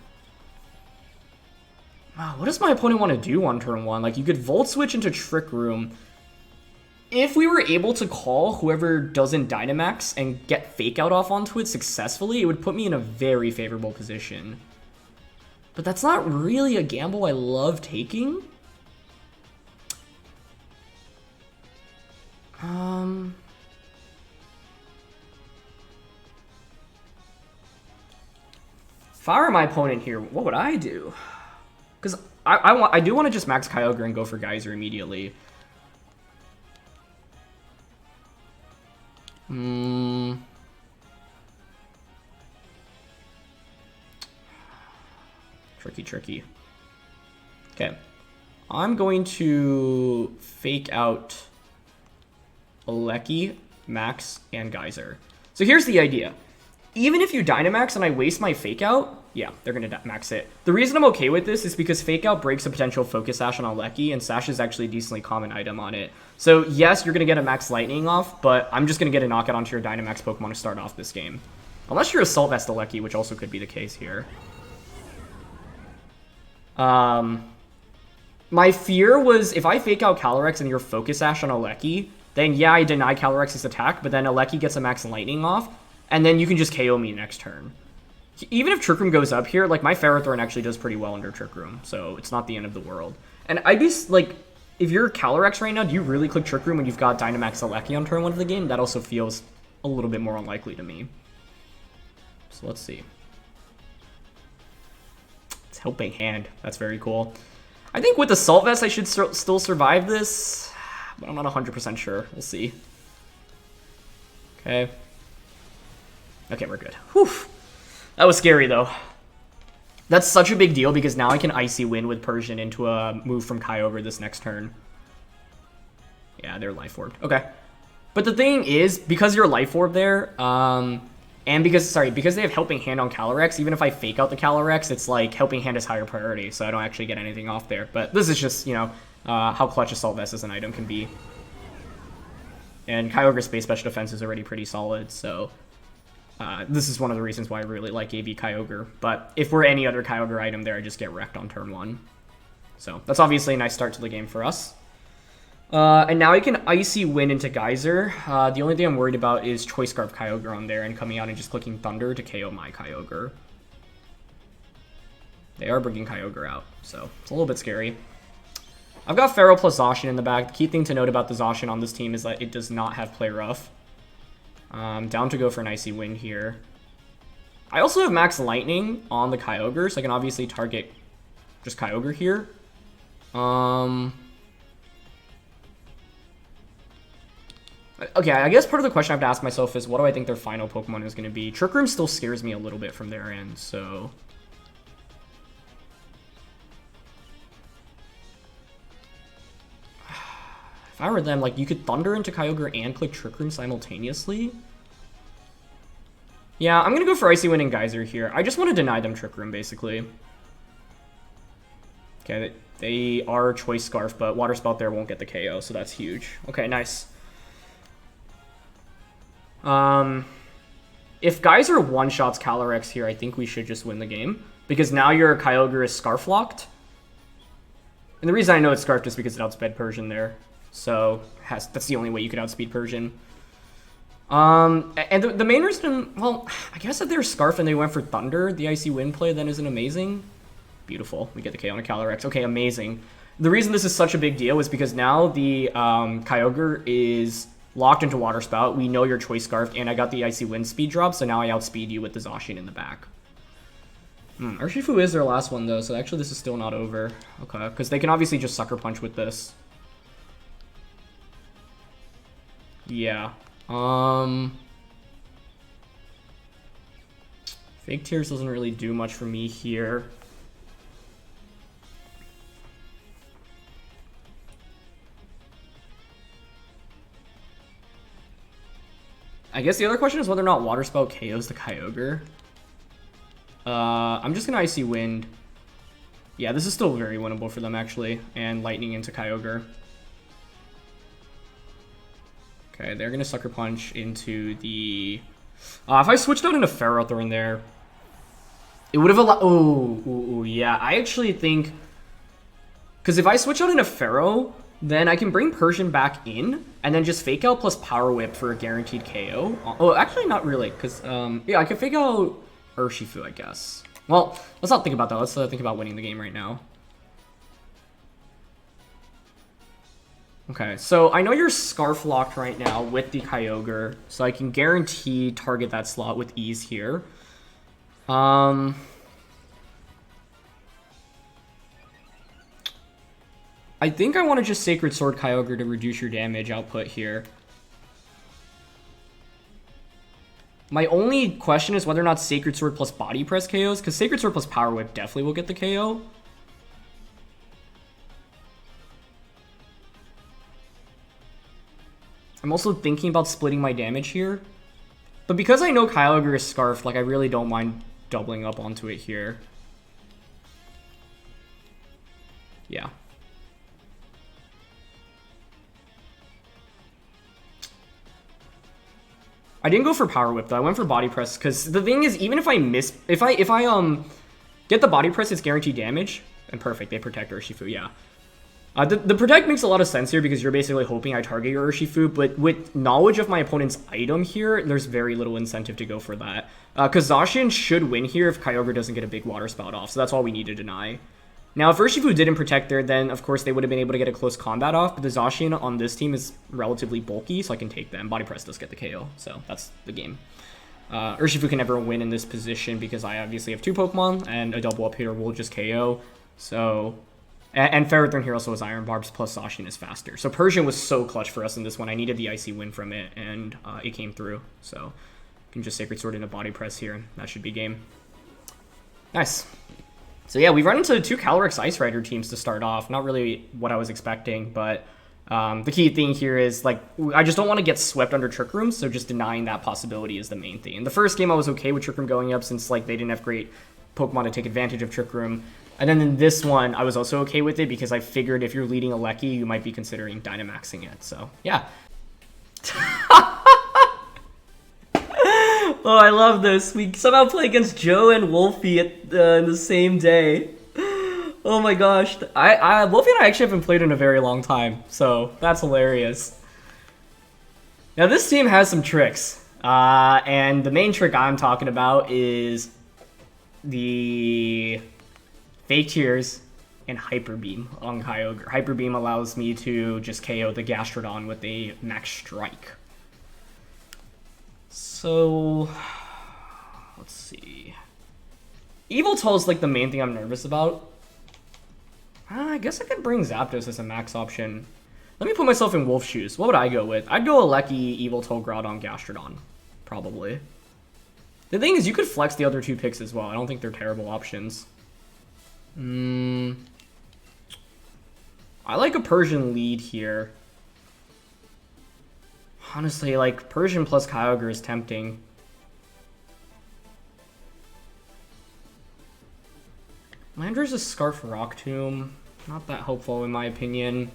Wow, what does my opponent want to do on turn 1? Like, you could Volt Switch into Trick Room. If we were able to call whoever doesn't Dynamax and get Fake Out off onto it successfully, it would put me in a very favorable position. But that's not really a gamble I love taking. If I were my opponent here, what would I do? Because I do want to just max Kyogre and go for Geyser immediately. Tricky. Okay. I'm going to Fake Out Glick, Max, and Geyser. So here's the idea. Even if you Dynamax and I waste my Fake Out, yeah, they're going to max it. The reason I'm okay with this is because Fake Out breaks a potential Focus Sash on Glick, and Sash is actually a decently common item on it. So yes, you're going to get a Max Lightning off, but I'm just going to get a knockout onto your Dynamax Pokemon to start off this game. Unless you're Assault Vest Glick, which also could be the case here. My fear was if I Fake Out Calyrex and you're Focus Sash on Glick, then yeah, I deny Calyrex's attack, but then Glick gets a Max Lightning off, and then you can just KO me next turn. Even if Trick Room goes up here, like, my Ferrothorn actually does pretty well under Trick Room, so it's not the end of the world. And I'd be, like, if you're Calyrex right now, do you really click Trick Room when you've got Dynamax Glick on turn 1 of the game? That also feels a little bit more unlikely to me. So let's see. It's Helping Hand. That's very cool. I think with Assault Vest, I should still survive this, but I'm not 100% sure. We'll see. Okay. Okay, we're good. Whew. That was scary, though. That's such a big deal because now I can Icy Wind with Persian into a move from Kyogre this next turn. Yeah, they're Life Orb. Okay. But the thing is, because you're Life Orb there, and because they have Helping Hand on Calyrex, even if I Fake Out the Calyrex, it's like Helping Hand is higher priority, so I don't actually get anything off there. But this is just, you know, how clutch Assault Vest as an item can be. And Kyogre's Space Special Defense is already pretty solid, so... this is one of the reasons why I really like AV Kyogre, but if we're any other Kyogre item there, I just get wrecked on turn 1. So that's obviously a nice start to the game for us. And now I can Icy Wind into Geyser. The only thing I'm worried about is Choice Scarf Kyogre on there and coming out and just clicking Thunder to KO my Kyogre. They are bringing Kyogre out, so it's a little bit scary. I've got Pharaoh plus Zacian in the back. The key thing to note about the Zacian on this team is that it does not have Play Rough. Down to go for an Icy Wind here. I also have Max Lightning on the Kyogre, so I can obviously target just Kyogre here. Okay, I guess part of the question I have to ask myself is, what do I think their final Pokemon is going to be? Trick Room still scares me a little bit from their end, so... If I were them, like, you could Thunder into Kyogre and click Trick Room simultaneously. Yeah, I'm going to go for Icy Wind and Geyser here. I just want to deny them Trick Room, basically. Okay, they are Choice Scarf, but Water Spout there won't get the KO, so that's huge. Okay, nice. If Geyser one-shots Calyrex here, I think we should just win the game. Because now your Kyogre is Scarf-locked. And the reason I know it's Scarfed is because it outsped Persian there. So, that's the only way you could outspeed Persian. And the main reason, well, I guess if they're Scarf and they went for Thunder, the Icy Wind play then isn't amazing. Beautiful. We get the KO on a Calyrex. Okay, amazing. The reason this is such a big deal is because now the Kyogre is locked into Water Spout. We know you're Choice Scarfed, and I got the Icy Wind speed drop, so now I outspeed you with the Zacian in the back. Urshifu is their last one, though, so actually this is still not over. Okay, because they can obviously just Sucker Punch with this. Yeah. Fake Tears doesn't really do much for me here. I guess the other question is whether or not Water Spout KOs the Kyogre. I'm just gonna Icy Wind. Yeah, this is still very winnable for them, actually. And Lightning into Kyogre. Okay, they're gonna Sucker Punch into the... if I switched out into Ferrothorn there, it would have allowed... Oh, yeah. I actually think... Because if I switch out into Ferro, then I can bring Persian back in, and then just Fake Out plus Power Whip for a guaranteed KO. Oh, actually not really, because, yeah, I can Fake Out Urshifu, I guess. Well, let's not think about that. Let's think about winning the game right now. Okay, so I know you're Scarf locked right now with the Kyogre, so I can guarantee target that slot with ease here. I think I want to just Sacred Sword Kyogre to reduce your damage output here. My only question is whether or not Sacred Sword plus Body Press KOs, because Sacred Sword plus Power Whip definitely will get the KO. I'm also thinking about splitting my damage here. But because I know Kyogre is Scarfed, like, I really don't mind doubling up onto it here. Yeah. I didn't go for Power Whip though. I went for Body Press because the thing is, even if I miss, if I get the Body Press, it's guaranteed damage. And perfect, they protect Urshifu. Yeah. The protect makes a lot of sense here because you're basically hoping I target your Urshifu, but with knowledge of my opponent's item here, there's very little incentive to go for that. Because Zacian should win here if Kyogre doesn't get a big Water Spout off, so that's all we need to deny. Now, if Urshifu didn't protect there, then of course they would have been able to get a close combat off, but the Zacian on this team is relatively bulky, so I can take them. Body Press does get the KO, so that's the game. Urshifu can never win in this position because I obviously have two Pokemon, and a double up hitter will just KO, so... And Ferrothorn here also has Iron Barbs, plus Zacian is faster. So Persian was so clutch for us in this one. I needed the Icy Wind from it, and it came through. So I can just Sacred Sword into Body Press here, and that should be game. Nice. So yeah, we run into two Calyrex Ice Rider teams to start off. Not really what I was expecting, but the key thing here is, like, I just don't want to get swept under Trick Room, so just denying that possibility is the main thing. In the first game, I was okay with Trick Room going up since, like, they didn't have great Pokemon to take advantage of Trick Room. And then in this one, I was also okay with it because I figured if you're leading a Glick, you might be considering Dynamaxing it. So, yeah. Oh, I love this. We somehow play against Joe and Wolfe in the same day. Oh my gosh. Wolfe and I actually haven't played in a very long time, so that's hilarious. Now, this team has some tricks. And the main trick I'm talking about is the Fake Tears and Hyper Beam on Kyogre. Hyper Beam allows me to just KO the Gastrodon with a Max Strike. So, let's see. Yveltal is like the main thing I'm nervous about. I guess I could bring Zapdos as a max option. Let me put myself in Wolf's shoes. What would I go with? I'd go Glick, Yveltal, Groudon, Gastrodon. Probably. The thing is, you could flex the other 2 picks as well. I don't think they're terrible options. I like a Persian lead here. Honestly, like, Persian plus Kyogre is tempting. Landorus is Scarf Rock Tomb. Not that helpful in my opinion.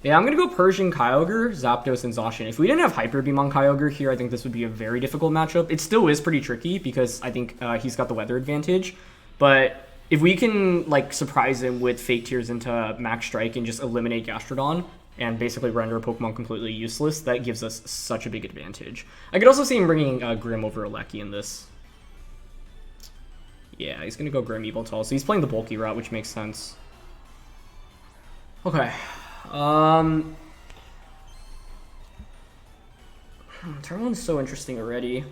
Yeah, I'm gonna go Persian, Kyogre, Zapdos, and Zacian. If we didn't have Hyper Beam on Kyogre here, I think this would be a very difficult matchup. It still is pretty tricky because I think he's got the weather advantage. But if we can like surprise him with Fake Tears into Max Strike and just eliminate Gastrodon and basically render a Pokemon completely useless, that gives us such a big advantage. I could also see him bringing Grim over Glick in this. Yeah, he's gonna go Grim Yveltal, so he's playing the bulky route, which makes sense. Okay. Turn 1's so interesting already.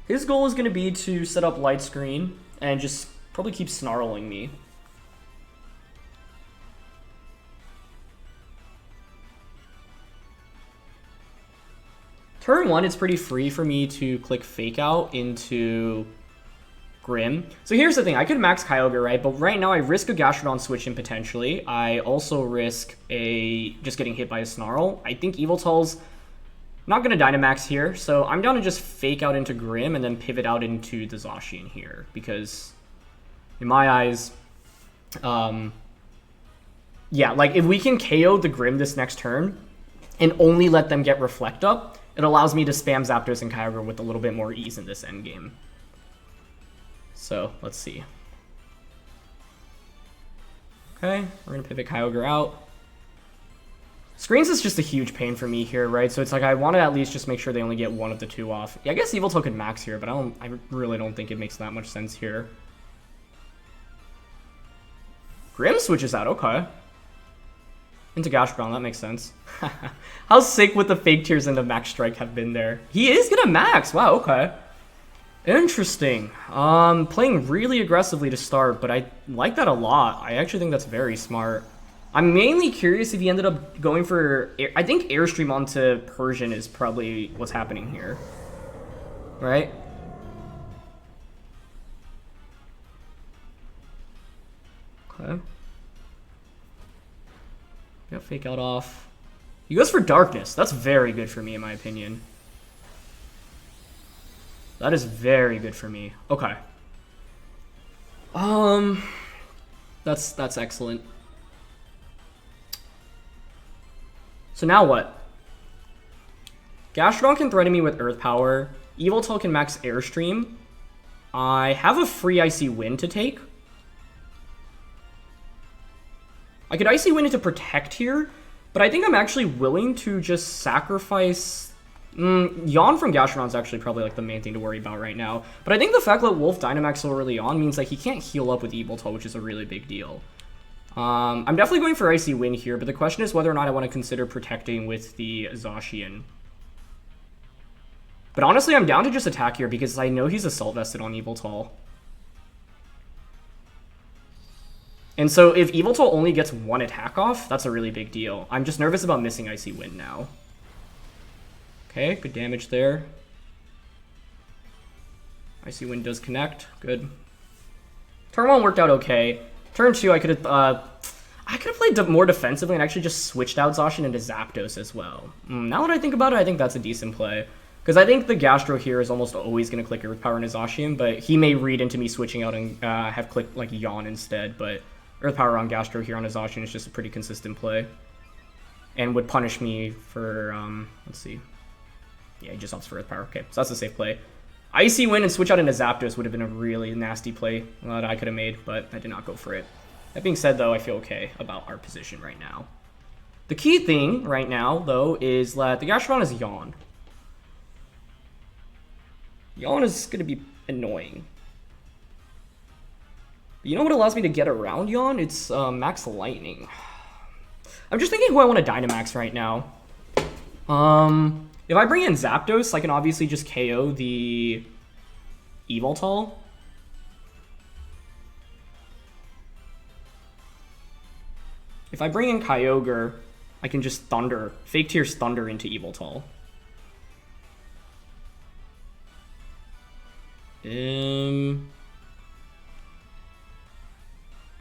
His goal is going to be to set up Light Screen and just probably keep snarling me. Turn 1, it's pretty free for me to click Fake Out into Grim. So here's the thing, I could max Kyogre, right? But right now I risk a Gastrodon switch in potentially. I also risk just getting hit by a Snarl. I think Yveltal's not going to Dynamax here, so I'm down to just Fake Out into Grim and then pivot out into the Zacian here. Because in my eyes, yeah, like if we can KO the Grim this next turn and only let them get Reflect Up, it allows me to spam Zapdos and Kyogre with a little bit more ease in this endgame. So, let's see. Okay, we're going to pivot Kyogre out. Screens is just a huge pain for me here, right? So it's like I want to at least just make sure they only get one of the 2 off. Yeah, I guess Yveltal could max here, but I really don't think it makes that much sense here. Grim switches out, okay. Into Gastrodon, that makes sense. How sick would the Fake Tears into Max Strike have been there? He is going to max, wow, okay. Interesting. Playing really aggressively to start, but I like that a lot. I actually think that's very smart. I'm mainly curious if he ended up going for... I think Airstream onto Persian is probably what's happening here. Right? Okay. Got Fake Out off. He goes for Darkness. That's very good for me, in my opinion. That is very good for me. Okay. That's excellent. So now what? Gastrodon can threaten me with Earth Power. Yveltal can max Airstream. I have a free Icy Wind to take. I could Icy Wind to protect here, but I think I'm actually willing to just sacrifice... Yawn from Gastrodon is actually probably like the main thing to worry about right now. But I think the fact that Wolfe Dynamax so early on means like he can't heal up with Yveltal, which is a really big deal. I'm definitely going for Icy Wind here, but the question is whether or not I want to consider protecting with the Zacian. But honestly, I'm down to just attack here because I know he's Assault Vested on Yveltal. And so if Yveltal only gets 1 attack off, that's a really big deal. I'm just nervous about missing Icy Wind now. Okay, good damage there. Icy Wind does connect. Good. Turn 1 worked out okay. Turn 2, I could have played more defensively and actually just switched out Zacian into Zapdos as well. Now that I think about it, I think that's a decent play. Because I think the Gastro here is almost always going to click Earth Power into Zacian, but he may read into me switching out and have clicked like Yawn instead. But Earth Power on Gastro here on a Zacian is just a pretty consistent play. And would punish me for, let's see. Yeah, he just opts for Earth Power. Okay, so that's a safe play. Icy Wind and switch out into Zapdos would have been a really nasty play that I could have made, but I did not go for it. That being said, though, I feel okay about our position right now. The key thing right now, though, is that the Gastrodon is Yawn. Yawn is going to be annoying. But you know what allows me to get around Yawn? It's Max Lightning. I'm just thinking who I want to Dynamax right now. If I bring in Zapdos, I can obviously just KO the Yveltal. If I bring in Kyogre, I can just Thunder, Fake Tears Thunder into Yveltal.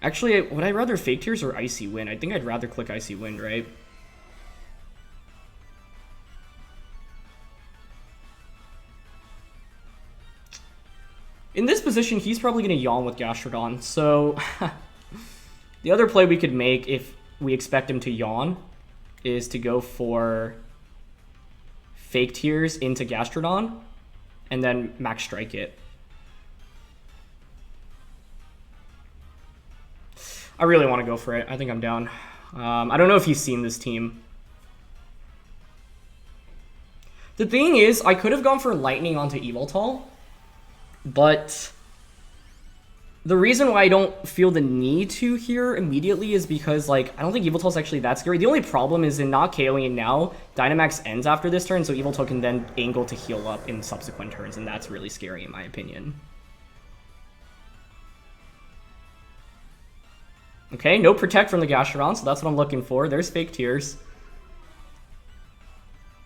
Actually, would I rather Fake Tears or Icy Wind? I think I'd rather click Icy Wind, right? In this position, he's probably going to yawn with Gastrodon, so the other play we could make if we expect him to yawn is to go for Fake Tears into Gastrodon and then Max Strike it. I really want to go for it. I think I'm down. I don't know if he's seen this team. The thing is, I could have gone for Lightning onto Yveltal, but the reason why I don't feel the need to here immediately is because, like, I don't think Yveltal's actually that scary. The only problem is in not KOing it now, Dynamax ends after this turn, so Yveltal can then angle to heal up in subsequent turns, and that's really scary in my opinion. Okay, no Protect from the Gastrodon, so that's what I'm looking for. There's Fake Tears.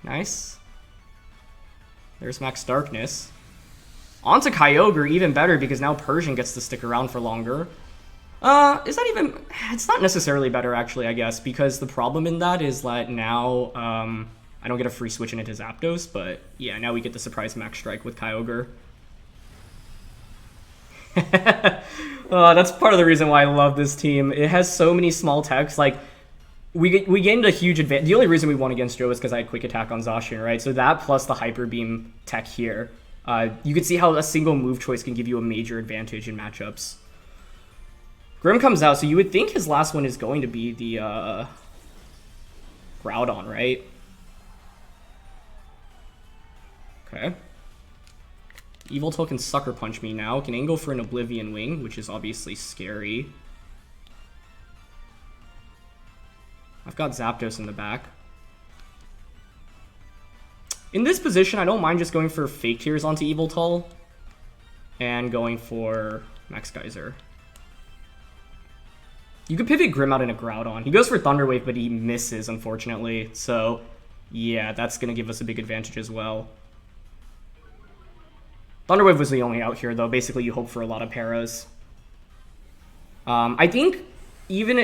Nice. There's Max Darkness. Onto Kyogre, even better, because now Persian gets to stick around for longer. Is that even... It's not necessarily better, actually, I guess, because the problem in that is that now I don't get a free switch into Zapdos, but yeah, now we get the surprise Max Strike with Kyogre. That's part of the reason why I love this team. It has so many small techs. Like, we gained a huge advantage. The only reason we won against Joe is because I had Quick Attack on Zacian, right? So that plus the Hyper Beam tech here. You can see how a single move choice can give you a major advantage in matchups. Grim comes out, so you would think his last one is going to be the Groudon, right? Okay. Yveltal can Sucker Punch me now. Can angle for an Oblivion Wing, which is obviously scary. I've got Zapdos in the back. In this position, I don't mind just going for Fake Tears onto Yveltal and going for Max Geyser. You could pivot Grim out in a Groudon. He goes for Thunder Wave, but he misses, unfortunately. So, yeah, that's going to give us a big advantage as well. Thunder Wave was the only out here, though. Basically, you hope for a lot of paras. I think even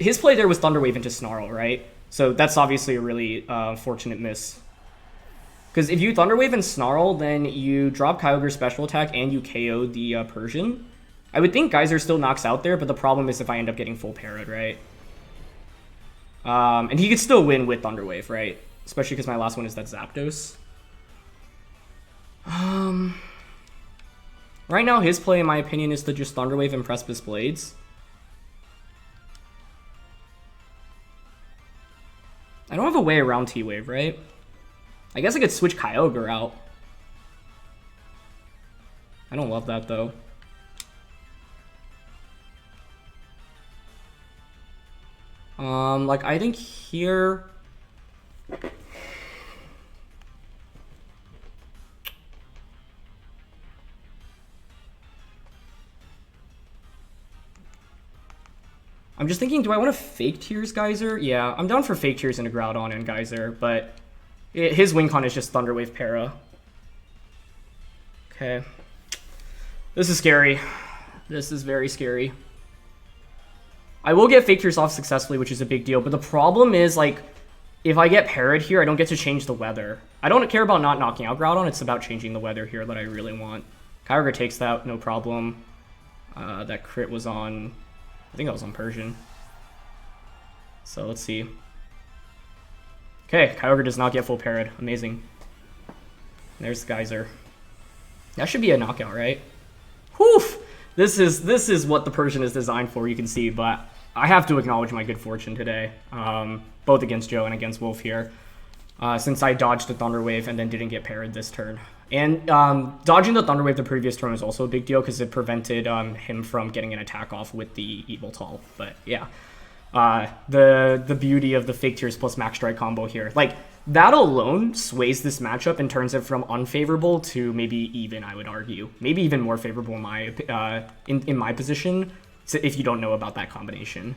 his play there was Thunder Wave into Snarl, right? So that's obviously a really fortunate miss. Because if you Thunder Wave and Snarl, then you drop Kyogre's special attack and you KO the Persian. I would think Geyser still knocks out there, but the problem is if I end up getting full parried, right? And he could still win with Thunder Wave, right? Especially because my last one is that Zapdos. Right now, his play, in my opinion, is to just Thunder Wave and Precipice Blades. I don't have a way around T-Wave, right? I guess I could switch Kyogre out. I don't love that, though. Like, I think here... I'm just thinking, do I want to Fake Tears Geyser? Yeah, I'm down for Fake Tears into Groudon and Geyser, but his win con is just Thunder Wave Para. Okay. This is scary. This is very scary. I will get Fake Tears off successfully, which is a big deal, but the problem is, like, if I get parried here, I don't get to change the weather. I don't care about not knocking out Groudon, it's about changing the weather here that I really want. Kyogre takes that, no problem. That crit was on... I think that was on Persian. So let's see. Okay, Kyogre does not get full parried. Amazing. There's Geyser. That should be a knockout, right? Whew! This is what the Persian is designed for, you can see, but I have to acknowledge my good fortune today. Both against Joe and against Wolfe here. Since I dodged the Thunder Wave and then didn't get parried this turn. And dodging the Thunder Wave the previous turn was also a big deal because it prevented him from getting an attack off with the Yveltal. But yeah, the beauty of the Fake Tears plus Max Strike combo here. Like, that alone sways this matchup and turns it from unfavorable to maybe even, I would argue. Maybe even more favorable in my position, if you don't know about that combination.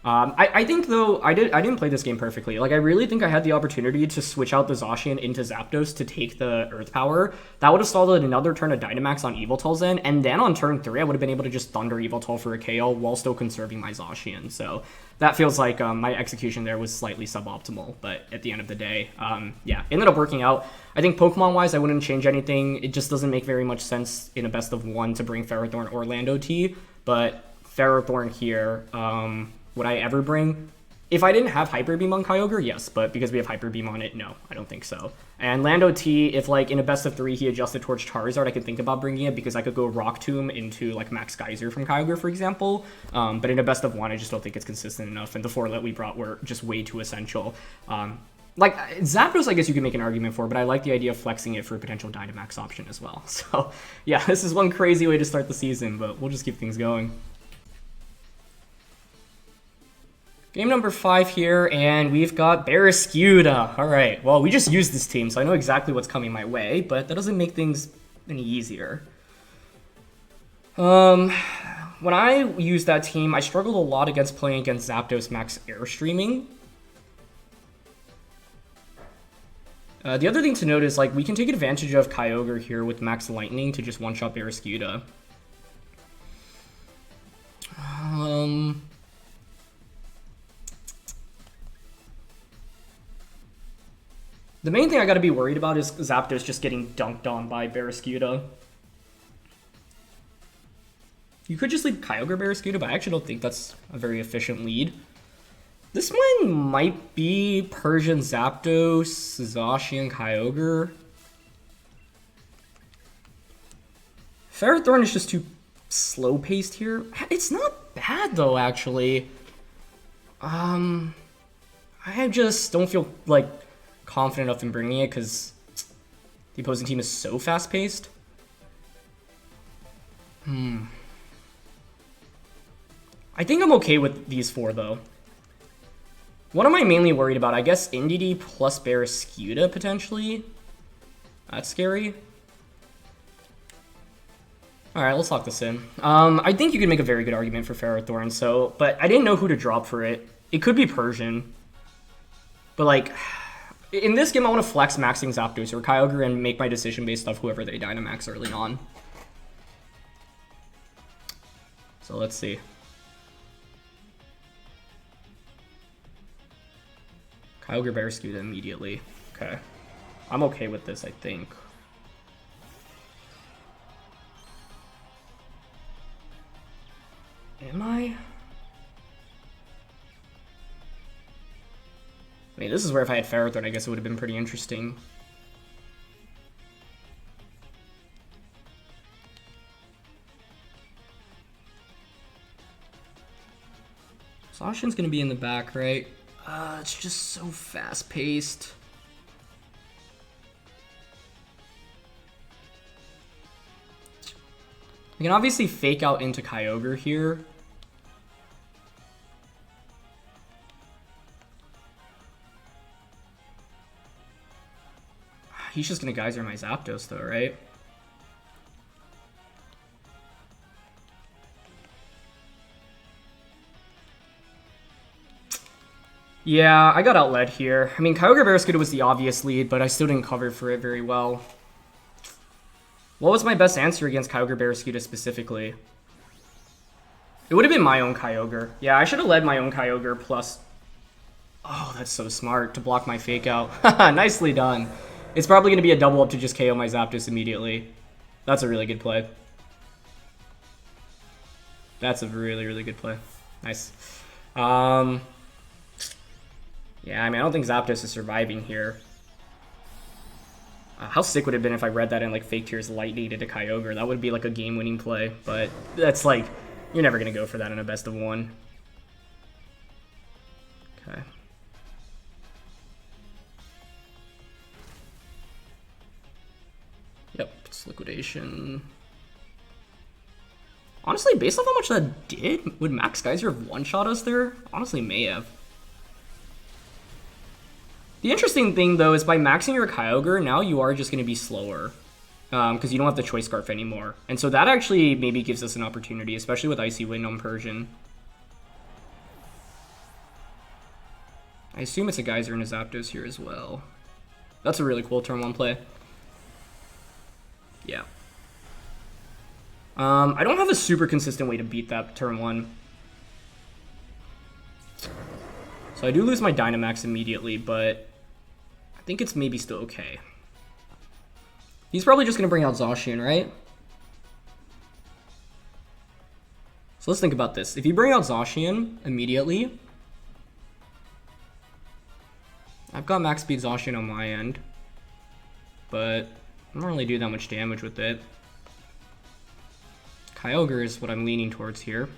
I think, though, I didn't play this game perfectly. Like, I really think I had the opportunity to switch out the Zacian into Zapdos to take the Earth Power. That would have stalled another turn of Dynamax on Yveltal's end, and then on turn 3, I would have been able to just Thunder Yveltal for a KO while still conserving my Zacian. So that feels like my execution there was slightly suboptimal, but at the end of the day, yeah, ended up working out. I think Pokemon-wise, I wouldn't change anything. It just doesn't make very much sense in a best of 1 to bring Ferrothorn or Lando-T, but Ferrothorn here, would I ever bring? If I didn't have Hyper Beam on Kyogre, yes, but because we have Hyper Beam on it, no, I don't think so. And Lando-T, if like in a best of 3 he adjusted towards Charizard, I could think about bringing it because I could go Rock Tomb into like Max Geyser from Kyogre, for example. But in a best of 1, I just don't think it's consistent enough, and the 4 that we brought were just way too essential. Like, Zapdos, I guess you can make an argument for, but I like the idea of flexing it for a potential Dynamax option as well. So, yeah, this is one crazy way to start the season, but we'll just keep things going. Game number 5 here, and we've got Barraskewda. Alright, well, we just used this team, so I know exactly what's coming my way, but that doesn't make things any easier. When I used that team, I struggled a lot against playing against Zapdos Max Airstreaming. The other thing to note is, like, we can take advantage of Kyogre here with Max Lightning to just one-shot Barraskewda. The main thing I gotta be worried about is Zapdos just getting dunked on by Barraskewda. You could just lead Kyogre Barraskewda, but I actually don't think that's a very efficient lead. This one might be Persian Zapdos, Zacian Kyogre. Ferrothorn is just too slow-paced here. It's not bad, though, actually. I just don't feel, like, confident enough in bringing it because the opposing team is so fast-paced. I think I'm okay with these 4, though. What am I mainly worried about? I guess Indeedee plus Barraskewda, potentially? That's scary. Alright, let's lock this in. I think you could make a very good argument for Ferrothorn, so, but I didn't know who to drop for it. It could be Persian. But, like, in this game, I want to flex maxing Zapdos or Kyogre and make my decision based off whoever they Dynamax early on. So let's see. Kyogre Barraskewda immediately. Okay. I'm okay with this, I think. Am I? I mean, this is where if I had Ferrothorn, I guess it would have been pretty interesting. Zacian's gonna be in the back, right? It's just so fast-paced. I can obviously fake out into Kyogre here. He's just gonna Geyser my Zapdos though, right? Yeah, I got outled here. I mean, Kyogre Barraskewda was the obvious lead, but I still didn't cover for it very well. What was my best answer against Kyogre Barraskewda specifically? It would have been my own Kyogre. Yeah, I should have led my own Kyogre plus... Oh, that's so smart to block my fake out. Nicely done. It's probably going to be a double up to just KO my Zapdos immediately. That's a really good play. That's a really, really good play. Nice. Yeah, I mean, I don't think Zapdos is surviving here. How sick would it have been if I read that and like fake Tears Lightning into Kyogre? That would be like a game-winning play, but that's like, you're never going to go for that in a best of 1. Okay. Yep, it's liquidation. Honestly, based off how much that did, would Max Geyser have one-shot us there? Honestly, may have. The interesting thing, though, is by maxing your Kyogre, now you are just going to be slower. Because you don't have the Choice Scarf anymore. And so that actually maybe gives us an opportunity, especially with Icy Wind on Persian. I assume it's a Geyser and a Zapdos here as well. That's a really cool turn 1 play. Yeah. I don't have a super consistent way to beat that turn 1. So I do lose my Dynamax immediately, but I think it's maybe still okay. He's probably just going to bring out Zacian, right? So let's think about this. If you bring out Zacian immediately, I've got max speed Zacian on my end, but I don't really do that much damage with it. Kyogre is what I'm leaning towards here.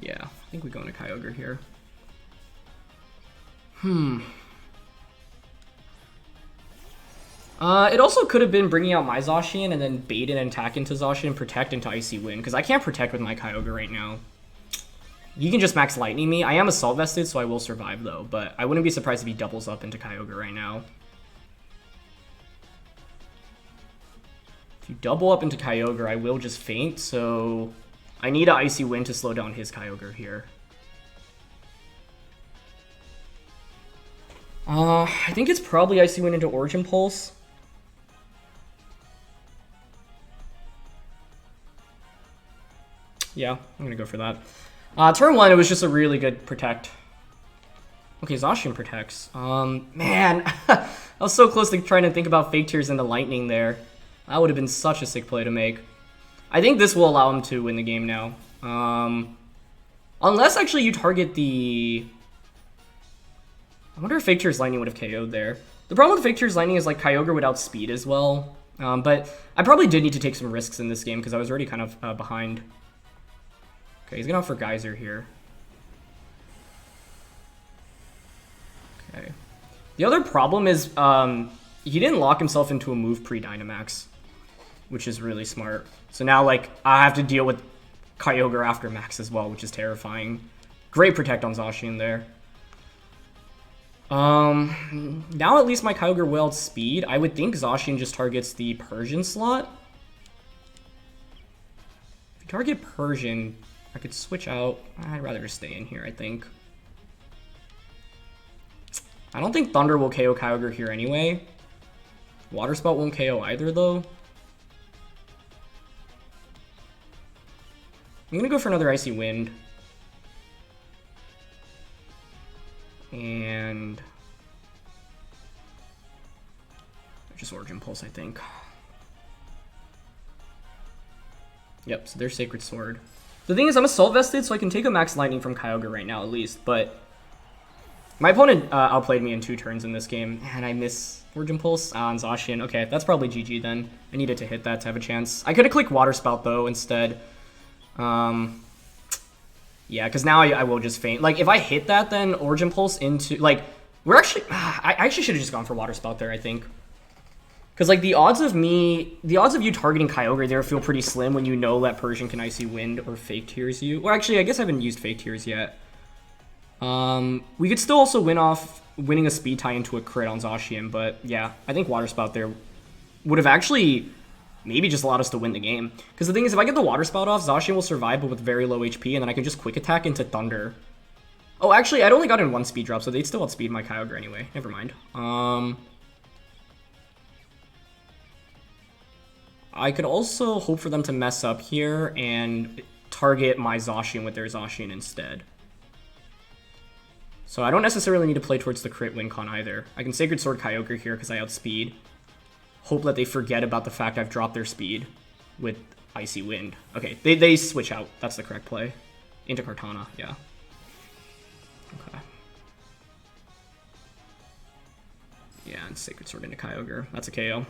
Yeah, I think we go into Kyogre here. It also could have been bringing out my Zacian and then bait and attack into Zacian and protect into Icy Wind, because I can't protect with my Kyogre right now. You can just max Lightning me. I am Assault Vested, so I will survive though, but I wouldn't be surprised if he doubles up into Kyogre right now. If you double up into Kyogre, I will just faint, so I need an Icy Wind to slow down his Kyogre here. I think it's probably Icy Wind into Origin Pulse. Yeah, I'm gonna go for that. Turn 1, it was just a really good protect. Okay, Zacian protects. Man, I was so close to trying to think about Fake Tears into Lightning there. That would have been such a sick play to make. I think this will allow him to win the game now. Unless actually you target the... I wonder if Fake Tears Lightning would have KO'd there. The problem with Fake Tears Lightning is like Kyogre would outspeed as well. But I probably did need to take some risks in this game because I was already kind of behind. Okay, he's gonna opt for Geyser here. Okay. The other problem is he didn't lock himself into a move pre-Dynamax, which is really smart. So now, like, I have to deal with Kyogre after Max as well, which is terrifying. Great protect on Zacian there. Now at least my Kyogre will outspeed. I would think Zacian just targets the Persian slot. If you target Persian, I could switch out. I'd rather just stay in here, I think. I don't think Thunder will KO Kyogre here anyway. Water Spout won't KO either, though. I'm gonna go for another Icy Wind. And... just Origin Pulse, I think. Yep, so there's Sacred Sword. The thing is, I'm Assault Vested, so I can take a Max Lightning from Kyogre right now, at least, but... my opponent outplayed me in 2 turns in this game, and I miss Origin Pulse on Zacian. Okay, that's probably GG then. I needed to hit that to have a chance. I could have clicked Water Spout, though, instead. Yeah, because now I will just faint. Like, if I hit that, then Origin Pulse into... like, we're actually... I actually should have just gone for Water Spout there, I think. Because, like, the odds of you targeting Kyogre there feel pretty slim when you know that Persian can Icy Wind or Fake Tears you. Well, actually, I guess I haven't used Fake Tears yet. We could still also win off winning a speed tie into a crit on Zacian, but yeah, I think Water Spout there would have actually maybe just allowed us to win the game. Because the thing is, if I get the Water Spout off, Zacian will survive, but with very low HP, and then I can just Quick Attack into Thunder. Oh, actually, I'd only gotten 1 speed drop, so they'd still outspeed my Kyogre anyway. Never mind. I could also hope for them to mess up here and target my Zacian with their Zacian instead. So I don't necessarily need to play towards the crit win con either. I can Sacred Sword Kyogre here because I outspeed. Hope that they forget about the fact I've dropped their speed with Icy Wind. Okay, they switch out. That's the correct play. Into Kartana, yeah. Okay. Yeah, and Sacred Sword into Kyogre. That's a KO.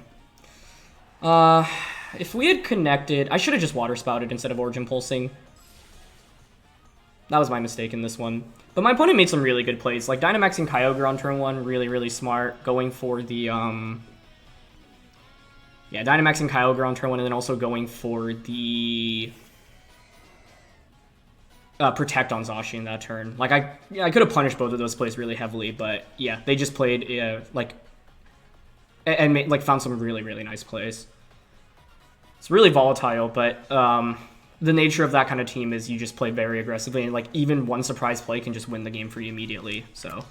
If we had connected... I should have just Water Spouted instead of Origin Pulsing. That was my mistake in this one. But my opponent made some really good plays. Like, Dynamaxing Kyogre on turn 1, really, really smart. Going for the, yeah, Dynamaxing Kyogre on turn 1, and then also going for the... Protect on Zacian that turn. Like, I could have punished both of those plays really heavily, but yeah, they just played, like... and made, like, found some really, really nice plays. It's really volatile, but, the nature of that kind of team is you just play very aggressively, and like even one surprise play can just win the game for you immediately. So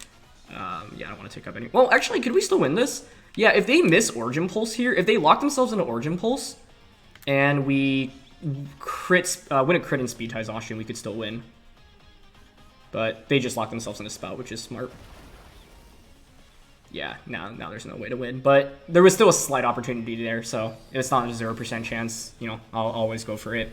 yeah, I don't want to take up any. Well, actually, could we still win this? Yeah, if they miss Origin Pulse here, if they lock themselves into Origin Pulse, and we win a crit and speed tie Zacian, we could still win. But they just locked themselves into Spout, which is smart. Yeah, now there's no way to win. But there was still a slight opportunity there, so it's not a 0% chance. You know, I'll always go for it.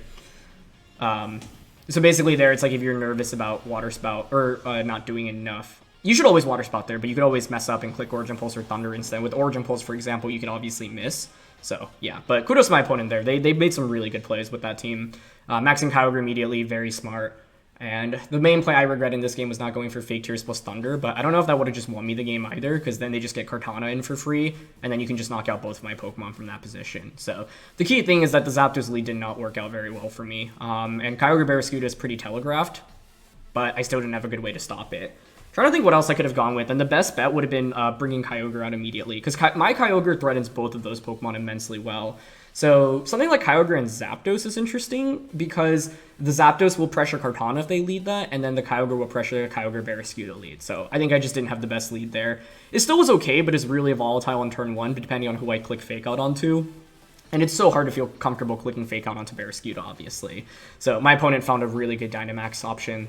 So basically there, it's like if you're nervous about Water Spout or not doing enough, you should always Water Spout there, but you could always mess up and click Origin Pulse or Thunder instead. With Origin Pulse, for example, you can obviously miss. So yeah, but kudos to my opponent there. They made some really good plays with that team. Maxing Kyogre immediately, very smart. And the main play I regret in this game was not going for Fake Tears plus Thunder, but I don't know if that would have just won me the game either, because then they just get Kartana in for free, and then you can just knock out both of my Pokemon from that position. So the key thing is that the Zapdos lead did not work out very well for me. And Kyogre Barraskewda is pretty telegraphed, but I still didn't have a good way to stop it. Trying to think what else I could have gone with, and the best bet would have been bringing Kyogre out immediately, because my Kyogre threatens both of those Pokemon immensely well. So something like Kyogre and Zapdos is interesting, because the Zapdos will pressure Kartana if they lead that, and then the Kyogre will pressure Kyogre Barraskewda lead. So I think I just didn't have the best lead there. It still was okay, but it's really volatile on turn 1, depending on who I click Fake Out onto. And it's so hard to feel comfortable clicking Fake Out onto Barraskewda, obviously. So my opponent found a really good Dynamax option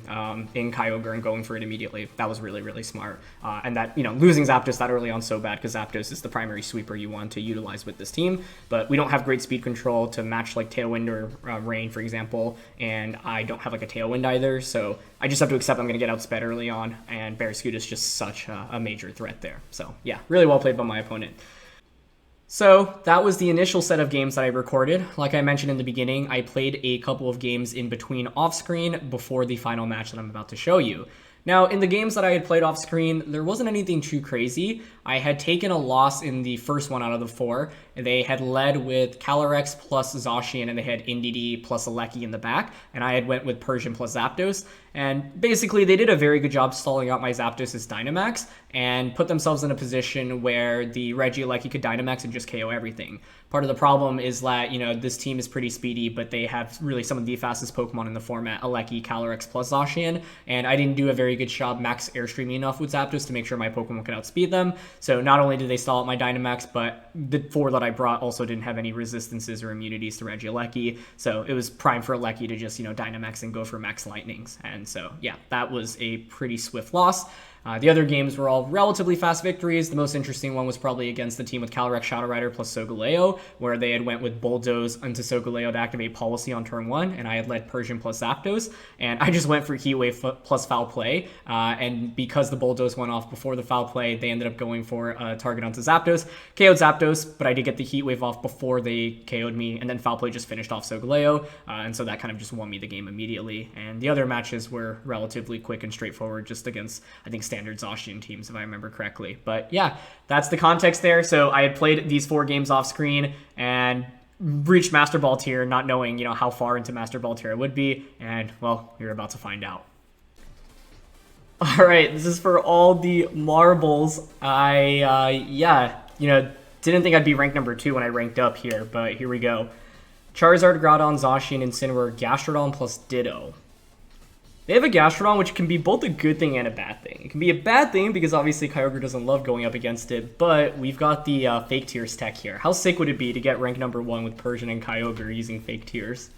in Kyogre and going for it immediately. That was really, really smart. And that, you know, losing Zapdos that early on so bad, because Zapdos is the primary sweeper you want to utilize with this team. But we don't have great speed control to match like Tailwind or Rain, for example. And I don't have like a Tailwind either. So I just have to accept I'm going to get outsped early on. And Barraskewda is just such a major threat there. So yeah, really well played by my opponent. So that was the initial set of games that I recorded. Like I mentioned in the beginning, I played a couple of games in between off-screen before the final match that I'm about to show you. Now, in the games that I had played off-screen, there wasn't anything too crazy. I had taken a loss in the first one out of the 4. They had led with Calyrex plus Zacian, and they had Indeedee plus Glick in the back, and I had went with Persian plus Zapdos. And basically, they did a very good job stalling out my Zapdos' Dynamax and put themselves in a position where the Regieleki could Dynamax and just KO everything. Part of the problem is that, you know, this team is pretty speedy, but they have really some of the fastest Pokemon in the format, Glick, Calyrex plus Zacian, and I didn't do a very good job max airstreaming enough with Zapdos to make sure my Pokemon could outspeed them. So not only did they stall out my Dynamax, but the 4 that I brought also didn't have any resistances or immunities to Regieleki, so it was prime for Glick to just, you know, Dynamax and go for max lightnings. And so, yeah, that was a pretty swift loss. The other games were all relatively fast victories. The most interesting one was probably against the team with Calyrex Shadow Rider plus Solgaleo, where they had went with Bulldoze into Solgaleo to activate Policy on turn 1, and I had led Persian plus Zapdos, and I just went for Heat Wave plus Foul Play, and because the Bulldoze went off before the Foul Play, they ended up going for a target onto Zapdos. KO'd Zapdos, but I did get the Heat Wave off before they KO'd me, and then Foul Play just finished off Solgaleo, and so that kind of just won me the game immediately. And the other matches were relatively quick and straightforward, just against, I think, standard Zacian teams, if I remember correctly. But yeah, that's the context there. So I had played these 4 games off screen and reached Master Ball tier, not knowing, you know, how far into Master Ball tier I would be, and well, you're about to find out. All right, this is for all the marbles. Yeah, you know, didn't think I'd be ranked number 2 when I ranked up here, but here we go. Charizard, Groudon, Zacian, Incineroar, Gastrodon plus Ditto. They have a Gastrodon, which can be both a good thing and a bad thing. It can be a bad thing because obviously Kyogre doesn't love going up against it, but we've got the Fake Tears tech here. How sick would it be to get rank number 1 with Persian and Kyogre using Fake Tears?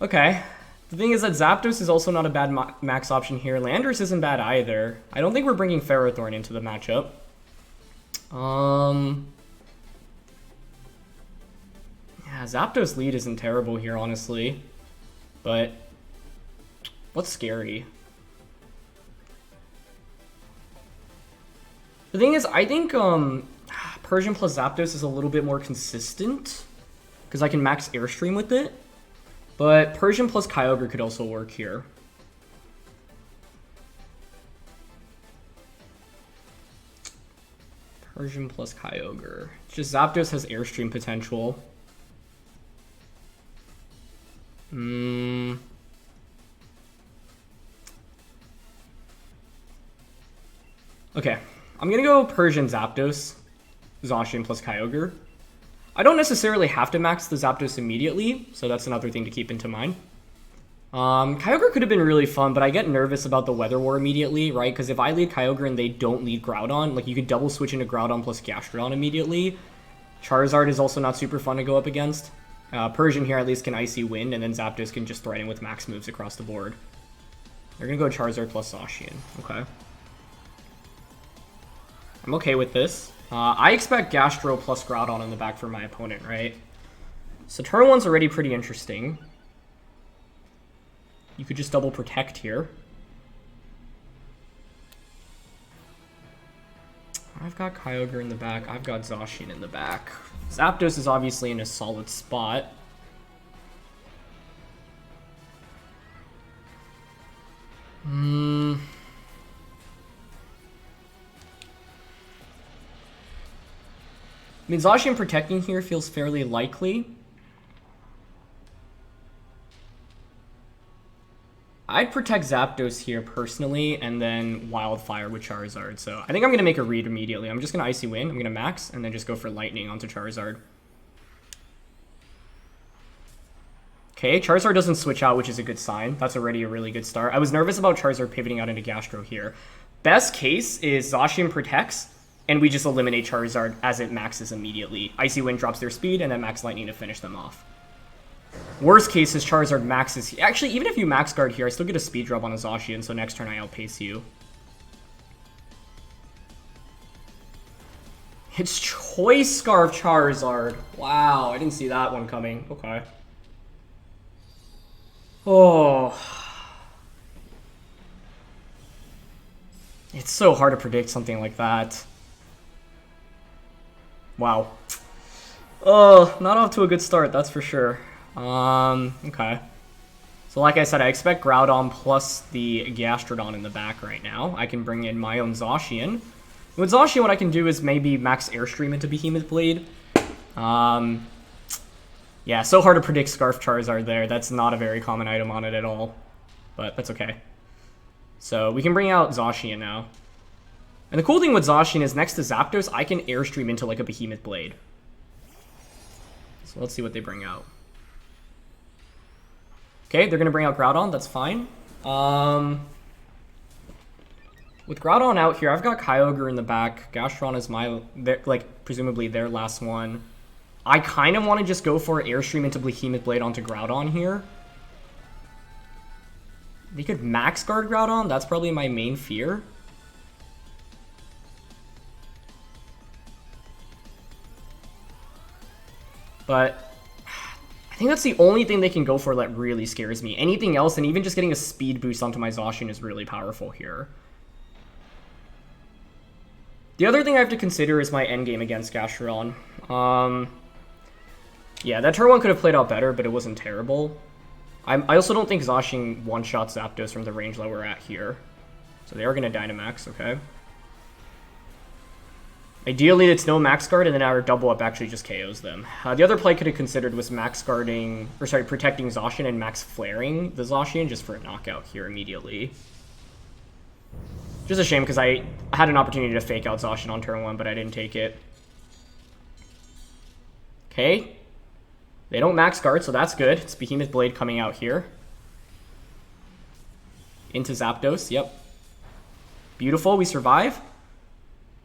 Okay. The thing is that Zapdos is also not a bad max option here. Landorus isn't bad either. I don't think we're bringing Ferrothorn into the matchup. Yeah, Zapdos lead isn't terrible here, honestly. But what's scary? The thing is, I think Persian plus Zapdos is a little bit more consistent because I can max Airstream with it. But Persian plus Kyogre could also work here. Persian plus Kyogre. It's just Zapdos has Airstream potential. Okay, I'm gonna go Persian Zapdos, Zacian plus Kyogre. I don't necessarily have to max the Zapdos immediately, so that's another thing to keep into mind. Kyogre could have been really fun, but I get nervous about the Weather War immediately, right? Because if I lead Kyogre and they don't lead Groudon, like you could double switch into Groudon plus Gastrodon immediately. Charizard is also not super fun to go up against. Persian here at least can Icy Wind, and then Zapdos can just threaten with max moves across the board. They're going to go Charizard plus Zacian. Okay. I'm okay with this. I expect Gastro plus Groudon in the back for my opponent, right? So turn 1's already pretty interesting. You could just double protect here. I've got Kyogre in the back. I've got Zacian in the back. Zapdos is obviously in a solid spot. I mean, Zacian protecting here feels fairly likely. I'd protect Zapdos here personally, and then Wildfire with Charizard. So I think I'm going to make a read immediately. I'm just going to Icy Wind. I'm going to max, and then just go for Lightning onto Charizard. Okay, Charizard doesn't switch out, which is a good sign. That's already a really good start. I was nervous about Charizard pivoting out into Gastro here. Best case is Zacian protects, and we just eliminate Charizard as it maxes immediately. Icy Wind drops their speed, and then Max Lightning to finish them off. Worst case is Charizard maxes. Actually, even if you max guard here, I still get a speed drop on a Zacian, so next turn I outpace you. It's Choice Scarf Charizard. Wow, I didn't see that one coming. Okay. Oh. It's so hard to predict something like that. Wow. Oh, not off to a good start, that's for sure. Okay. So like I said, I expect Groudon plus the Gastrodon in the back right now. I can bring in my own Zacian. With Zacian, what I can do is maybe max Airstream into Behemoth Blade. Yeah, so hard to predict Scarf Charizard there. That's not a very common item on it at all. But that's okay. So we can bring out Zacian now. And the cool thing with Zacian is next to Zapdos, I can Airstream into like a Behemoth Blade. So let's see what they bring out. Okay, they're going to bring out Groudon. That's fine. With Groudon out here, I've got Kyogre in the back. Gastrodon is presumably their last one. I kind of want to just go for Airstream into Behemoth Blade onto Groudon here. They could max guard Groudon. That's probably my main fear. But I think that's the only thing they can go for that really scares me. Anything else, and even just getting a speed boost onto my Zacian is really powerful here. The other thing I have to consider is my endgame against Gastrodon. Yeah, that turn 1 could have played out better, but it wasn't terrible. I also don't think Zacian one-shots Zapdos from the range that we're at here. So they are going to Dynamax, okay. Ideally, it's no max guard, and then our double up actually just KOs them. The other play I could have considered was protecting Zacian and max flaring the Zacian just for a knockout here immediately. Just a shame because I had an opportunity to fake out Zacian on turn 1, but I didn't take it. Okay. They don't max guard, so that's good. It's Behemoth Blade coming out here. Into Zapdos, yep. Beautiful, we survive.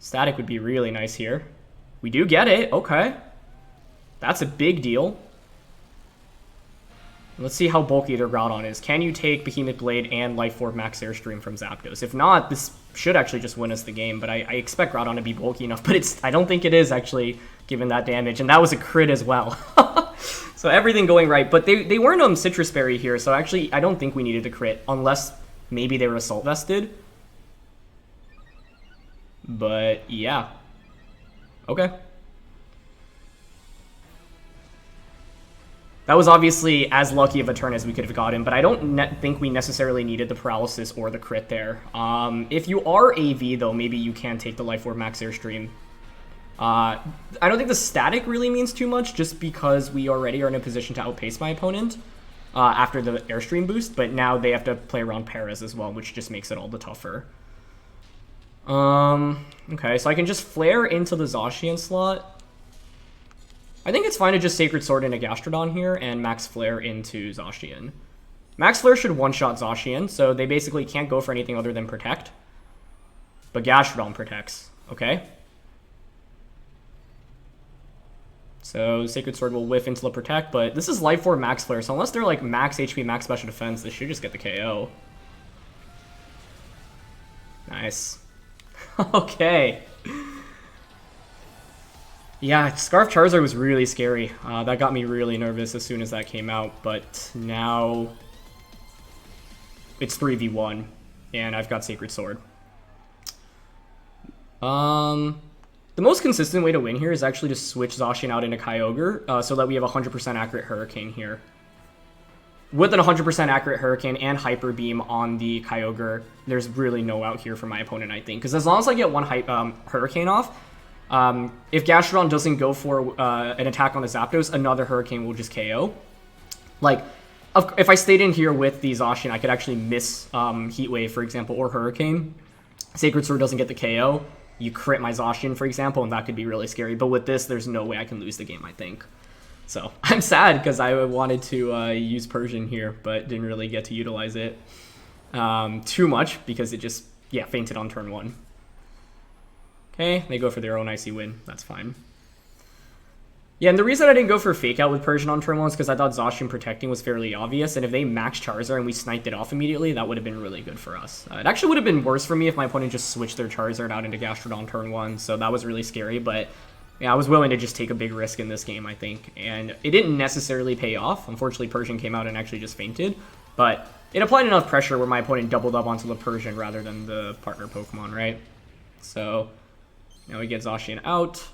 Static would be really nice here. We do get it, okay. That's a big deal. Let's see how bulky their Groudon is. Can you take Behemoth Blade and Life Orb Max Airstream from Zapdos? If not, this should actually just win us the game, but I expect Groudon to be bulky enough, but I don't think it is actually, given that damage, and that was a crit as well. So everything going right, but they weren't Citrus Berry here, so actually I don't think we needed a crit, unless maybe they were Assault Vested. But yeah. Okay. That was obviously as lucky of a turn as we could have gotten, but I don't think we necessarily needed the paralysis or the crit there. If you are AV, though, maybe you can take the Life Orb Max Airstream. I don't think the static really means too much, just because we already are in a position to outpace my opponent after the Airstream boost, but now they have to play around Paras as well, which just makes it all the tougher. Okay, so I can just flare into the Zacian slot. I think it's fine to just Sacred Sword into Gastrodon here and Max Flare into Zacian. Max Flare should one-shot Zacian, so they basically can't go for anything other than Protect. But Gastrodon protects, okay? So Sacred Sword will whiff into the Protect, but this is Life Orb Max Flare, so unless they're like max HP, max special defense, they should just get the KO. Nice. Okay. Yeah, Scarf Charizard was really scary. That got me really nervous as soon as that came out, but now it's 3v1, and I've got Sacred Sword. The most consistent way to win here is actually to switch Zacian out into Kyogre, so that we have 100% accurate Hurricane here. With an 100% accurate Hurricane and Hyper Beam on the Kyogre, there's really no out here for my opponent, I think. Because as long as I get one Hurricane off, if Gastrodon doesn't go for an attack on the Zapdos, another Hurricane will just KO. Like, if I stayed in here with the Zacian, I could actually miss Heat Wave, for example, or Hurricane. Sacred Sword doesn't get the KO. You crit my Zacian, for example, and that could be really scary. But with this, there's no way I can lose the game, I think. So I'm sad because I wanted to use Persian here, but didn't really get to utilize it too much because it just, yeah, fainted on turn 1. Okay, they go for their own Icy Wind. That's fine. Yeah, and the reason I didn't go for Fake Out with Persian on turn 1 is because I thought Zacian protecting was fairly obvious, and if they maxed Charizard and we sniped it off immediately, that would have been really good for us. It actually would have been worse for me if my opponent just switched their Charizard out into Gastrodon turn 1, so that was really scary, but yeah, I was willing to just take a big risk in this game, I think, and it didn't necessarily pay off. Unfortunately, Persian came out and actually just fainted, but it applied enough pressure where my opponent doubled up onto the Persian rather than the partner Pokemon, right? So now we get Zacian out.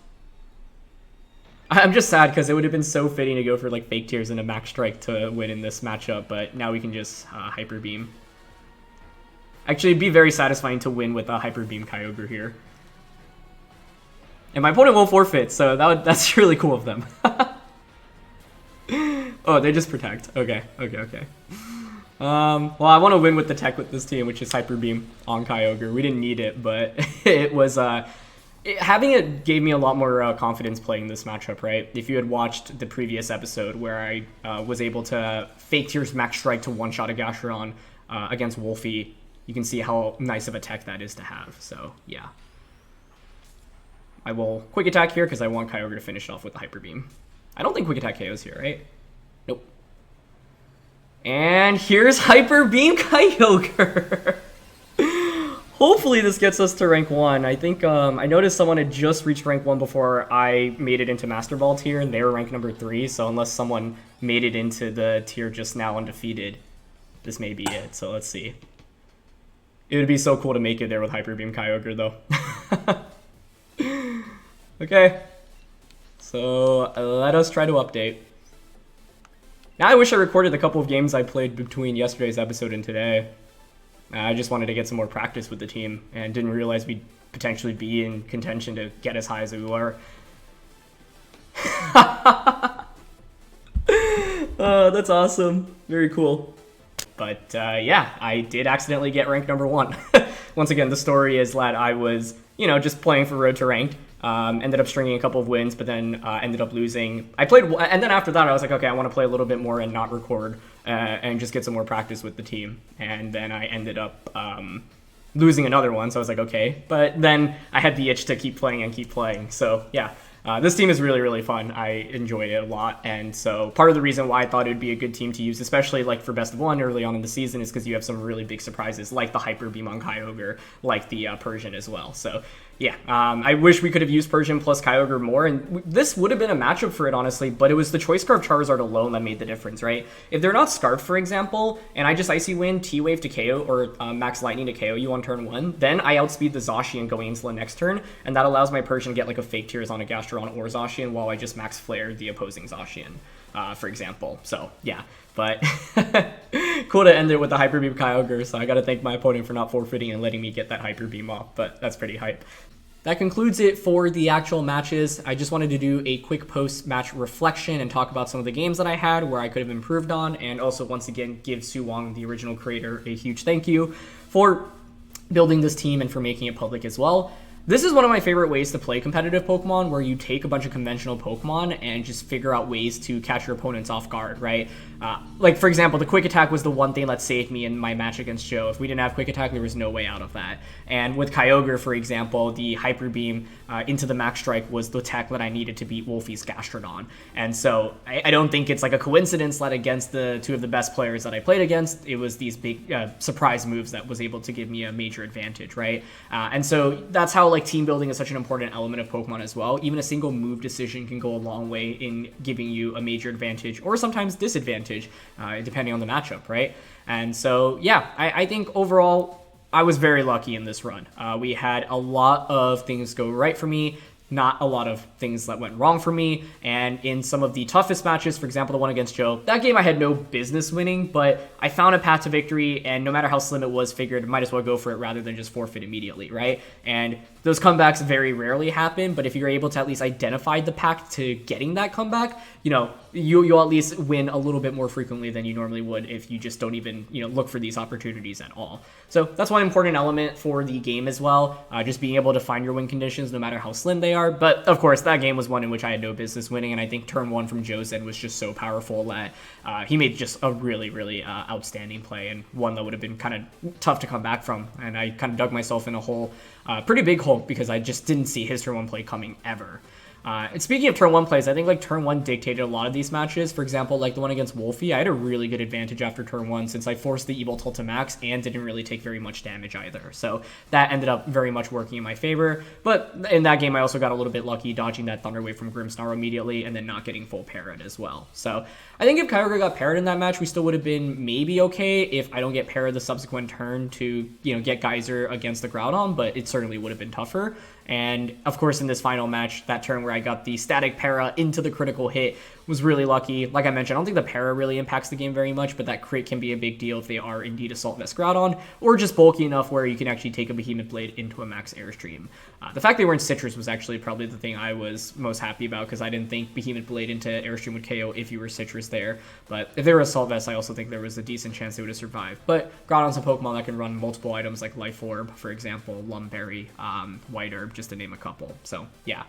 I'm just sad because it would have been so fitting to go for like Fake Tears and a Max Strike to win in this matchup, but now we can just Hyper Beam. Actually, it'd be very satisfying to win with a Hyper Beam Kyogre here. And my opponent won't forfeit, so that's really cool of them. Oh, they just protect. Okay. Well, I want to win with the tech with this team, which is Hyper Beam on Kyogre. We didn't need it, but it was... having it gave me a lot more confidence playing this matchup, right? If you had watched the previous episode where I was able to Fake Tears Max Strike to one-shot a Gastrodon against Wolfe, you can see how nice of a tech that is to have. So, yeah. I will Quick Attack here because I want Kyogre to finish off with the Hyper Beam. I don't think Quick Attack KOs here, right? Nope. And here's Hyper Beam Kyogre! Hopefully this gets us to rank 1. I think, I noticed someone had just reached rank 1 before I made it into Master Ball tier, and they were rank number 3, so unless someone made it into the tier just now undefeated, this may be it, so let's see. It would be so cool to make it there with Hyper Beam Kyogre, though. Okay. So, let us try to update. Now I wish I recorded the couple of games I played between yesterday's episode and today. I just wanted to get some more practice with the team and didn't realize we'd potentially be in contention to get as high as we were. That's awesome. Very cool. But yeah, I did accidentally get ranked number 1. Once again, the story is that I was, just playing for Road to Ranked. Ended up stringing a couple of wins, but then ended up losing. And then after that, I was like, okay, I want to play a little bit more and not record and just get some more practice with the team. And then I ended up losing another one, so I was like, okay. But then I had the itch to keep playing. So yeah, this team is really, really fun. I enjoyed it a lot. And so part of the reason why I thought it would be a good team to use, especially like for best of 1 early on in the season, is because you have some really big surprises like the Hyper Beam on Kyogre, like the Persian as well. So yeah, I wish we could have used Persian plus Kyogre more, and this would have been a matchup for it, honestly, but it was the Choice Scarf Charizard alone that made the difference, right? If they're not Scarf, for example, and I just Icy Wind, T-Wave to KO, or Max Lightning to KO you on turn 1, then I outspeed the Zacian going into the next turn, and that allows my Persian to get like a Fake Tears on a Gastrodon or Zacian while I just Max Flare the opposing Zacian, for example. So, yeah, but cool to end it with the Hyper Beam Kyogre, so I gotta thank my opponent for not forfeiting and letting me get that Hyper Beam off, but that's pretty hype. That concludes it for the actual matches. I just wanted to do a quick post-match reflection and talk about some of the games that I had where I could have improved on, and also once again give Su Wong, the original creator, a huge thank you for building this team and for making it public as well. This is one of my favorite ways to play competitive Pokemon, where you take a bunch of conventional Pokemon and just figure out ways to catch your opponents off guard, right? Like, for example, the Quick Attack was the one thing that saved me in my match against Joe. If we didn't have Quick Attack, there was no way out of that. And with Kyogre, for example, the Hyper Beam into the Max Strike was the tech that I needed to beat Wolfe's Gastrodon. And so I don't think it's like a coincidence that against the two of the best players that I played against, it was these big surprise moves that was able to give me a major advantage, right? And so that's how like team building is such an important element of Pokemon as well. Even a single move decision can go a long way in giving you a major advantage or sometimes disadvantage, depending on the matchup, right? And so, yeah, I think overall, I was very lucky in this run. We had a lot of things go right for me, not a lot of things that went wrong for me. And in some of the toughest matches, for example, the one against Joe, that game I had no business winning, but I found a path to victory, and no matter how slim it was, figured I might as well go for it rather than just forfeit immediately, right? And those comebacks very rarely happen, but if you're able to at least identify the path to getting that comeback, you know, you'll at least win a little bit more frequently than you normally would if you just don't even, you know, look for these opportunities at all. So that's one important element for the game as well, just being able to find your win conditions no matter how slim they are. But of course, that game was one in which I had no business winning, and I think turn one from Joe's end was just so powerful that he made just a really, really outstanding play, and one that would have been kind of tough to come back from. And I kind of dug myself in a hole, pretty big hole, because I just didn't see his turn one play coming ever. And speaking of turn one plays, I think like turn one dictated a lot of these matches. For example, like the one against Wolfe, I had a really good advantage after turn one since I forced the Yveltal to max and didn't really take very much damage either. So that ended up very much working in my favor. But in that game, I also got a little bit lucky dodging that Thunder Wave from Grimmsnarl immediately and then not getting full parried as well. So I think if Kyogre got parried in that match, we still would have been maybe okay if I don't get parried the subsequent turn to, you know, get Geyser against the Groudon, but it certainly would have been tougher. And of course, in this final match, that turn where I got the static para into the critical hit was really lucky. Like I mentioned, I don't think the para really impacts the game very much, but that crit can be a big deal if they are indeed Assault Vest Groudon, or just bulky enough where you can actually take a Behemoth Blade into a max Airstream. The fact they were in Citrus was actually probably the thing I was most happy about, because I didn't think Behemoth Blade into Airstream would KO if you were Citrus there. But if they were Assault Vest, I also think there was a decent chance they would have survived. But Groudon's a Pokemon that can run multiple items like Life Orb, for example, Lumberry, White Herb, just to name a couple. So, yeah.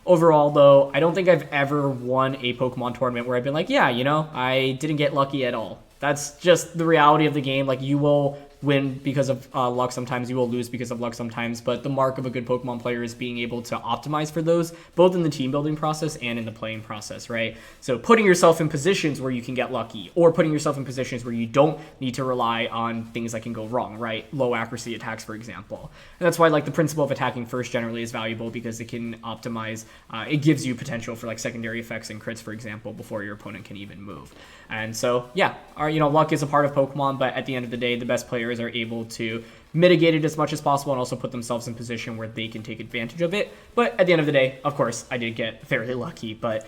Overall, though, I don't think I've ever won a Pokemon tournament where I've been like, yeah, you know, I didn't get lucky at all. That's just the reality of the game. Like, you will win because of luck sometimes, you will lose because of luck sometimes, but the mark of a good Pokemon player is being able to optimize for those, both in the team building process and in the playing process, right? So putting yourself in positions where you can get lucky, or putting yourself in positions where you don't need to rely on things that can go wrong, right? Low accuracy attacks, for example. And that's why like the principle of attacking first generally is valuable, because it can optimize, it gives you potential for like secondary effects and crits, for example, before your opponent can even move. And so, yeah, luck is a part of Pokemon, but at the end of the day, the best players are able to mitigate it as much as possible and also put themselves in position where they can take advantage of it. But at the end of the day, of course, I did get fairly lucky, but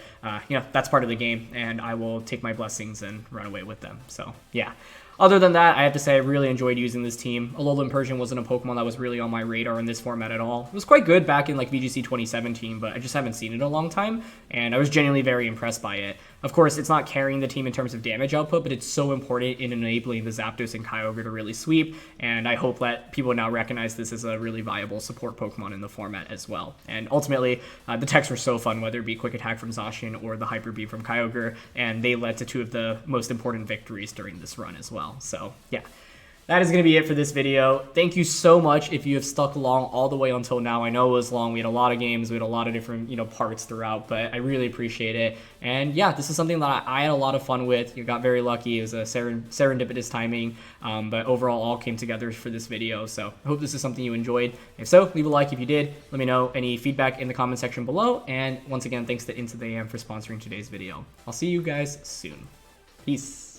that's part of the game, and I will take my blessings and run away with them. So, yeah. Other than that, I have to say I really enjoyed using this team. Alolan Persian wasn't a Pokemon that was really on my radar in this format at all. It was quite good back in like VGC 2017, but I just haven't seen it in a long time, and I was genuinely very impressed by it. Of course, it's not carrying the team in terms of damage output, but it's so important in enabling the Zapdos and Kyogre to really sweep, and I hope that people now recognize this as a really viable support Pokemon in the format as well. And ultimately, the techs were so fun, whether it be Quick Attack from Zacian or the Hyper Beam from Kyogre, and they led to two of the most important victories during this run as well. So, yeah. That is going to be it for this video. Thank you so much if you have stuck along all the way until now. I know it was long. We had a lot of games. We had a lot of different, parts throughout, but I really appreciate it. And yeah, this is something that I had a lot of fun with. You got very lucky. It was a serendipitous timing, but overall all came together for this video. So I hope this is something you enjoyed. If so, leave a like if you did. Let me know any feedback in the comment section below. And once again, thanks to Into the AM for sponsoring today's video. I'll see you guys soon. Peace.